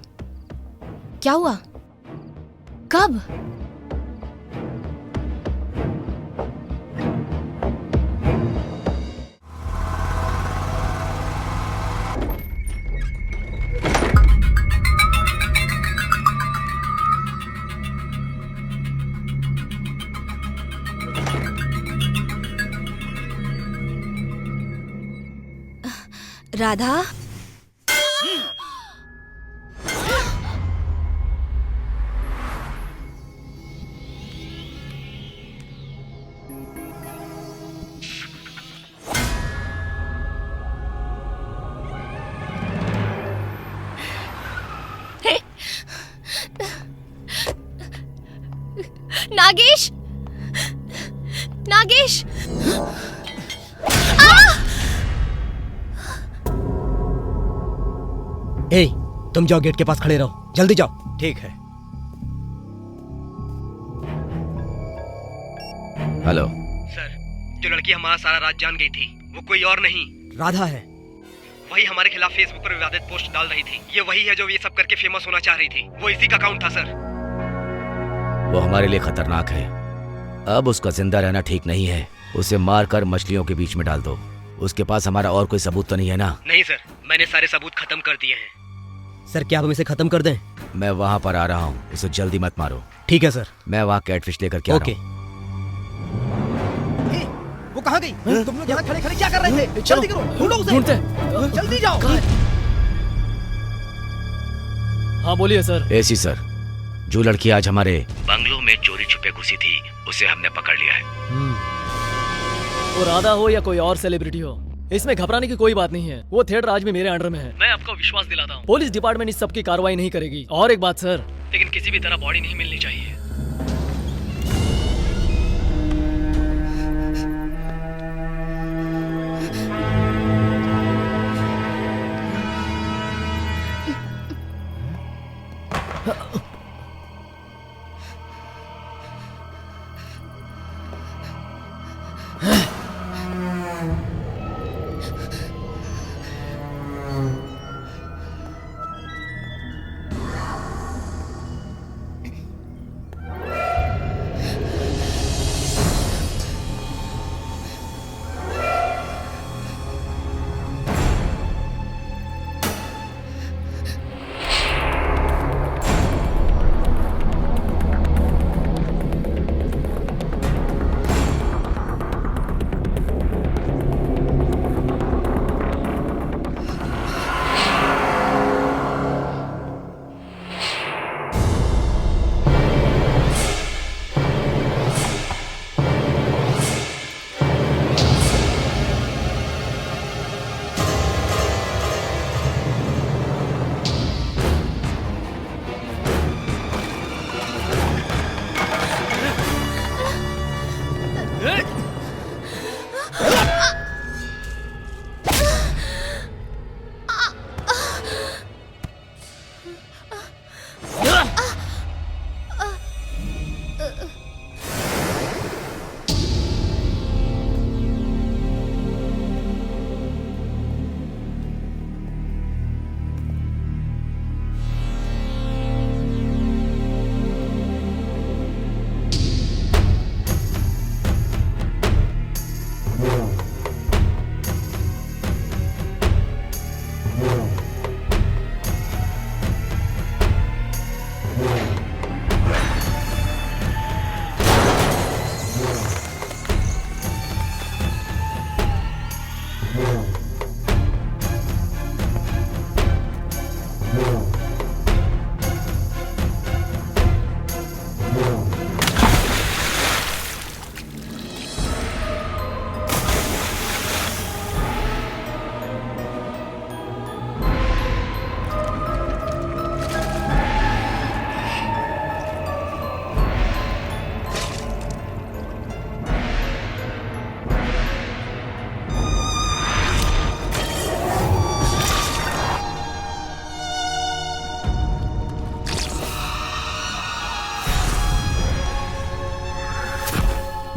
क्या हुआ? कब? राधा, नागेश, नागेश, ए, तुम जाओ, गेट के पास खड़े रहो, जल्दी जाओ। ठीक है। हेलो सर, जो लड़की हमारा सारा राज जान गई थी, वो कोई और नहीं, राधा है। वही हमारे खिलाफ फेसबुक पर विवादित पोस्ट डाल रही थी। ये वही है जो ये सब करके फेमस होना चाह रही थी। वो इसी का अकाउंट था सर। वो हमारे लिए खतरनाक है। अब उसका जिंदा रहना ठीक नहीं है। उसे मारकर मछलियों के बीच में डाल दो। उसके पास हमारा और कोई सबूत तो नहीं है ना? नहीं सर, मैंने सारे सबूत खत्म कर दिए हैं। सर, क्या हम इसे खत्म कर दें? मैं वहाँ पर आ रहा हूँ, उसे जल्दी मत मारो। ठीक है सर। मैं वहाँ कैटफिश लेकर के आ रहा हूँ। वो कहाँ गई? तुम लोग यहाँ खड़े खड़े क्या कर रहे थे? जल्दी करो, ढूंढो उसे। ढूंढते। जल्दी जाओ। हाँ बोलिए सर। ऐसी सर, जो लड़की आज हमारे बंगलों में चोरी छुपे घुसी थी, उसे हमने पकड़ लिया है। वो राधा हो या कोई और सेलिब्रिटी हो, इसमें घबराने की कोई बात नहीं है। वो थिएटर आज भी मेरे अंडर में है। मैं आपको विश्वास दिलाता हूँ, पुलिस डिपार्टमेंट इस सब की कार्रवाई नहीं करेगी। और एक बात सर, लेकिन किसी भी तरह बॉडी नहीं मिलनी चाहिए।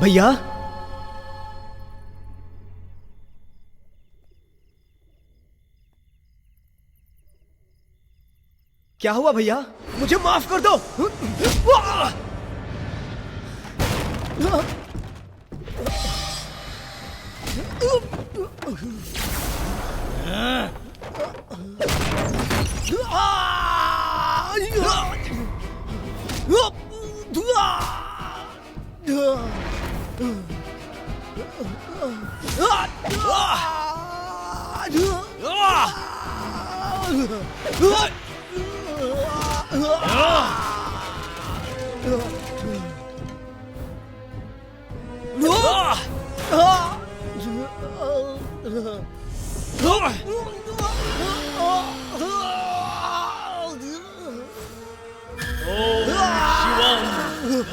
भैया क्या हुआ भैया? मुझे माफ कर दो।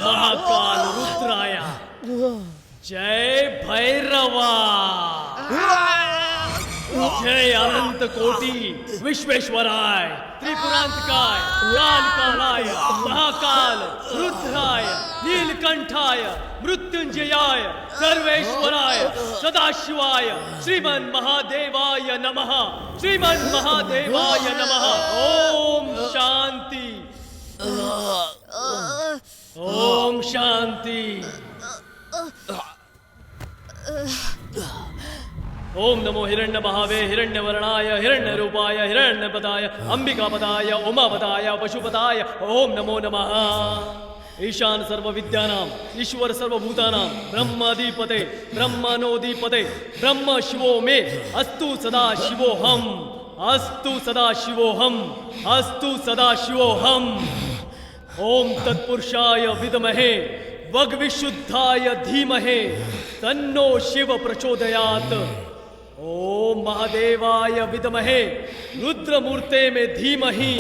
महाकाल रुद्राय जय भैरवा जय अनंत कोटि विश्वेश्वराय त्रिपुरांतकाय कालकालाय महाकाल रुद्राय नीलकंठाय मृत्युंजयाय सर्वेश्वराय सदाशिवाय श्रीमन् महादेवाय नमः श्रीमन् महादेवाय नमः। ओम शांति ओम शांति। ओम नमो हिरण्य महावे हिरण्य वर्णाय हिरण्य रूपाय हिरण्य पदाय अंबिका पदाय उमा पदाय पशुपदाय ओम नमो नमः। ईशान सर्व विद्यानाम ईश्वर सर्वभूतानाम ब्रह्माधिपते ब्रह्मानोधिपते ब्रह्म शिवो मे अस्तु सदा शिवोहम अस्तु सदा शिवोहम अस्तु सदा शिवोहम। ओम तत्पुरुषाय विद्महे वग्विशुद्धाय धीमहे तन्नो शिव प्रचोदयात्। ओम महादेवाय विद्महे रुद्रमूर्ते में धीमहि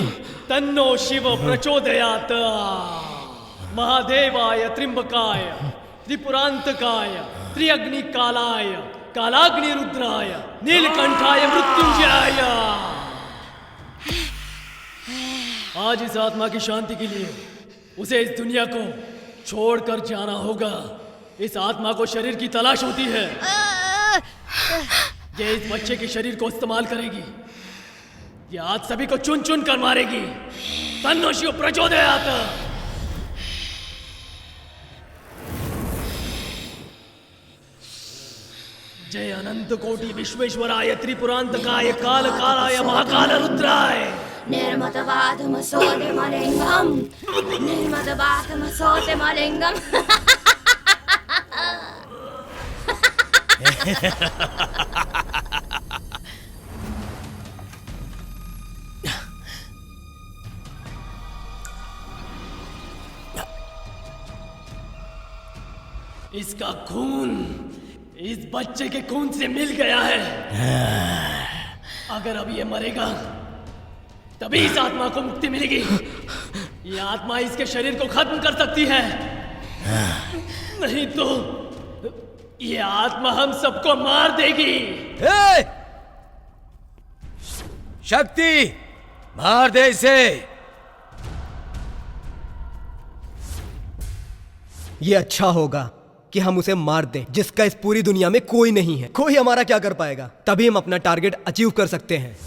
तन्नो शिव प्रचोदयात्। महादेवाय त्र्यंबकाय त्रिपुरांतकाय त्रिअग्निकालाय कालाग्निरुद्राय नीलकंठाय मृत्युंजयाय। आज इस आत्मा की शांति के लिए उसे इस दुनिया को छोड़कर जाना होगा। इस आत्मा को शरीर की तलाश होती है। ये इस बच्चे के शरीर को इस्तेमाल करेगी। ये आज सभी को चुन चुन कर मारेगी। तन्नो शिव प्रचोदयात्। जय अनंत कोटि विश्वेश्वराय त्रिपुरांतकाय काल कालाय महाकाल रुद्राय। निर्मतवादमसोदिमलिङ्गम् निर्मतवादमसोदिमलिङ्गम्। इसका खून इस बच्चे के खून से मिल गया है। अगर अब ये मरेगा तभी इस आत्मा को मुक्ति मिलेगी। ये आत्मा इसके शरीर को खत्म कर सकती है, नहीं तो ये आत्मा हम सबको मार देगी। शक्ति मार दे इसे। ये अच्छा होगा कि हम उसे मार दें, जिसका इस पूरी दुनिया में कोई नहीं है। कोई हमारा क्या कर पाएगा। तभी हम अपना टारगेट अचीव कर सकते हैं।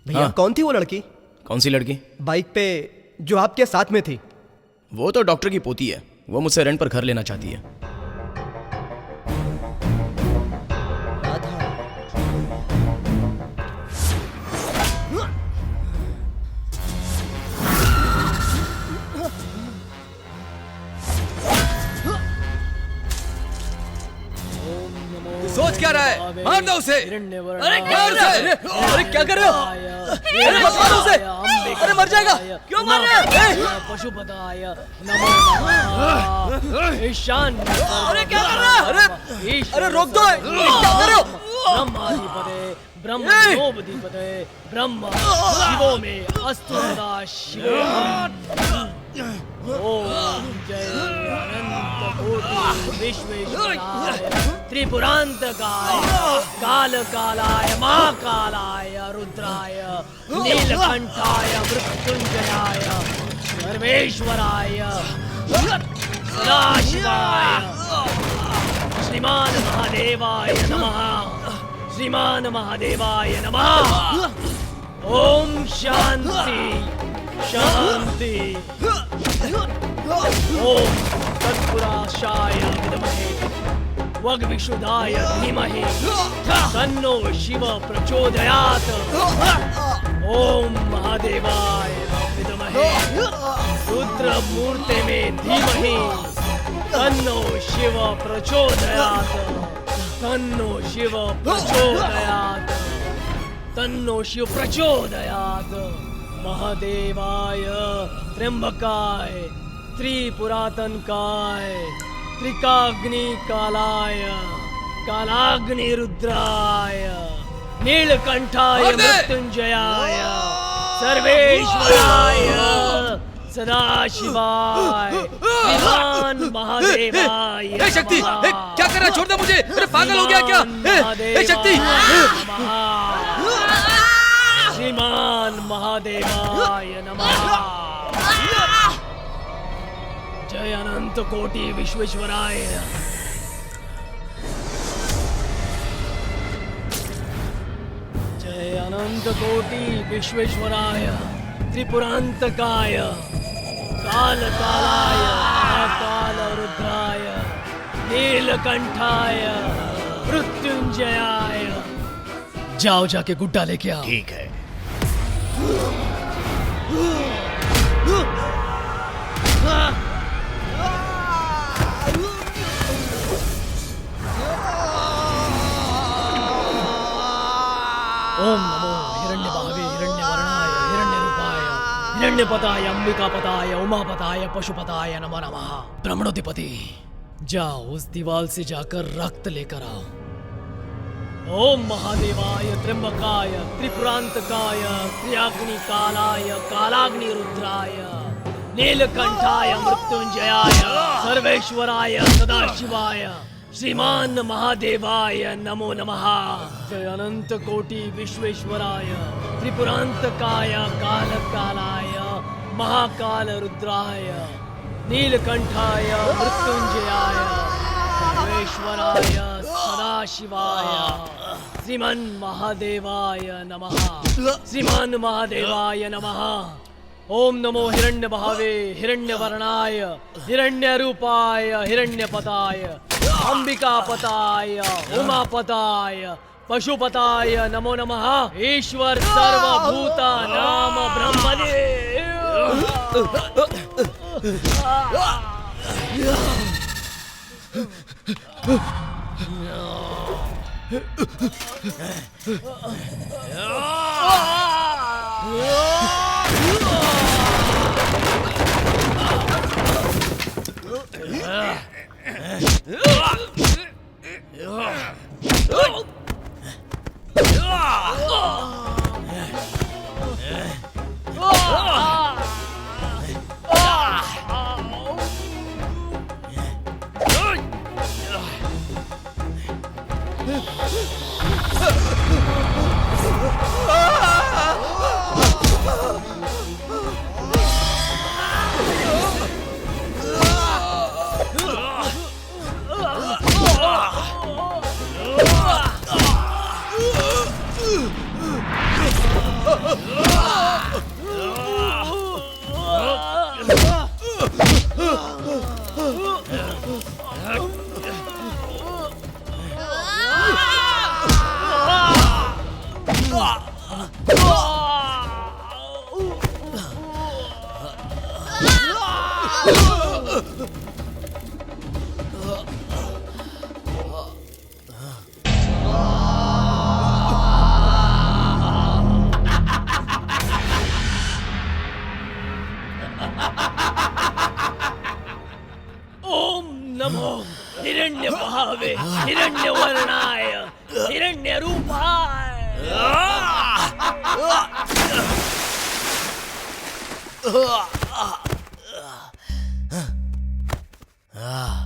भैया हाँ। कौन थी वो लड़की? कौन सी लड़की? बाइक पे जो आपके साथ में थी। वो तो डॉक्टर की पोती है। वो मुझसे रेंट पर घर लेना चाहती है। सोच क्या रहा है? मार दो उसे। अरे मार उसे। अरे क्या कर रहे हो? अरे मत मारो उसे। अरे मर जाएगा। क्यों मार रहे हो? पशुपदाय नमो नमः। ईशान अरे क्या कर रहा है? अरे रोक दो। क्या कर रहे हो? ब्रह्माधिपते ब्रह्मोपधिपते ब्रह्म शिवो में अस्तु सदा शिवोहम। ओम जय अनंत कोटि विश्वेश्वराय त्रिपुरांतकाय काल कालाय महाकालाय रुद्राय नीलकंठाय मृत्युंजयाय सर्वेश्वराय सदाशिवाय श्रीमान महादेवाय नमः। श्रीमान महादेवाय नमः। ओम शांति शांति। ओम तत्पुरुषाय विद्महे वग्विशुद्धाय धीमहि तन्नो शिव प्रचोदयात्। ओम महादेवाय विद्महे रुद्रमूर्ते में धीमहि तन्नो शिव प्रचोदयात्। तन्नो शिव प्रचोदयात्। तन्नो शिव प्रचोदयात्। महादेवाय त्र्यंबकाय त्रिपुरातनकाय त्रिकाग्नि कालाय कालाग्नि रुद्राय नीलकंठाय मृत्युंजयाय सर्वेश्वराय सदाशिवाय श्रीमान महादेवाय। ए शक्ति, क्या कर रहा है? छोड़ दे मुझे, अरे पागल हो गया क्या? ए शक्ति, श्रीमान महादेवाय नमः। जय अनंत कोटि विश्वेश्वराय। जय अनंत कोटि विश्वेश्वराय त्रिपुरांतकाय काल कालाय महाकाल रुद्राय नीलकंठाय मृत्युंजयाय। जाओ जाके गुड्डा लेके आओ। ठीक है। ओम नमो हिरण्यबाहवे हिरण्यवर्णाय हिरण्यरूपाय हिरण्यपताय अंबिकापताय उमापताय पशुपताय नमो नमः। ब्रह्मणोधिपति जाओ उस दीवार से जाकर रक्त लेकर आओ। ओम महादेवाय त्र्यंबकाय त्रिपुरांतकाय त्रियाग्नि कालाय कालाग्नि रुद्राय नीलकंठाय मृत्युंजयाय सर्वेश्वराय सदाशिवाय श्रीमान महादेवाय नमो नमः। जय अनंत कोटि विश्वेश्वराय त्रिपुरांतकाय काल कालाय महाकाल रुद्राय नीलकंठाय मृत्युंजयाय सर्वेश्वराय सदाशिवाय श्रीमान महादेवाय नमः। श्रीमान महादेवाय नमः। ओम नमो हिरण्यबाहवे हिरण्यवर्णाय हिरण्यरूपाय हिरण्यपताय अंबिकापताय उमापताय पशुपताय नमो नमः। ईश्वर सर्वभूता नाम ब्रह्मणे। ओम नमो हिरण्यबाहवे हिरण्यवर्णाय हिरण्यरूपाय। Ah.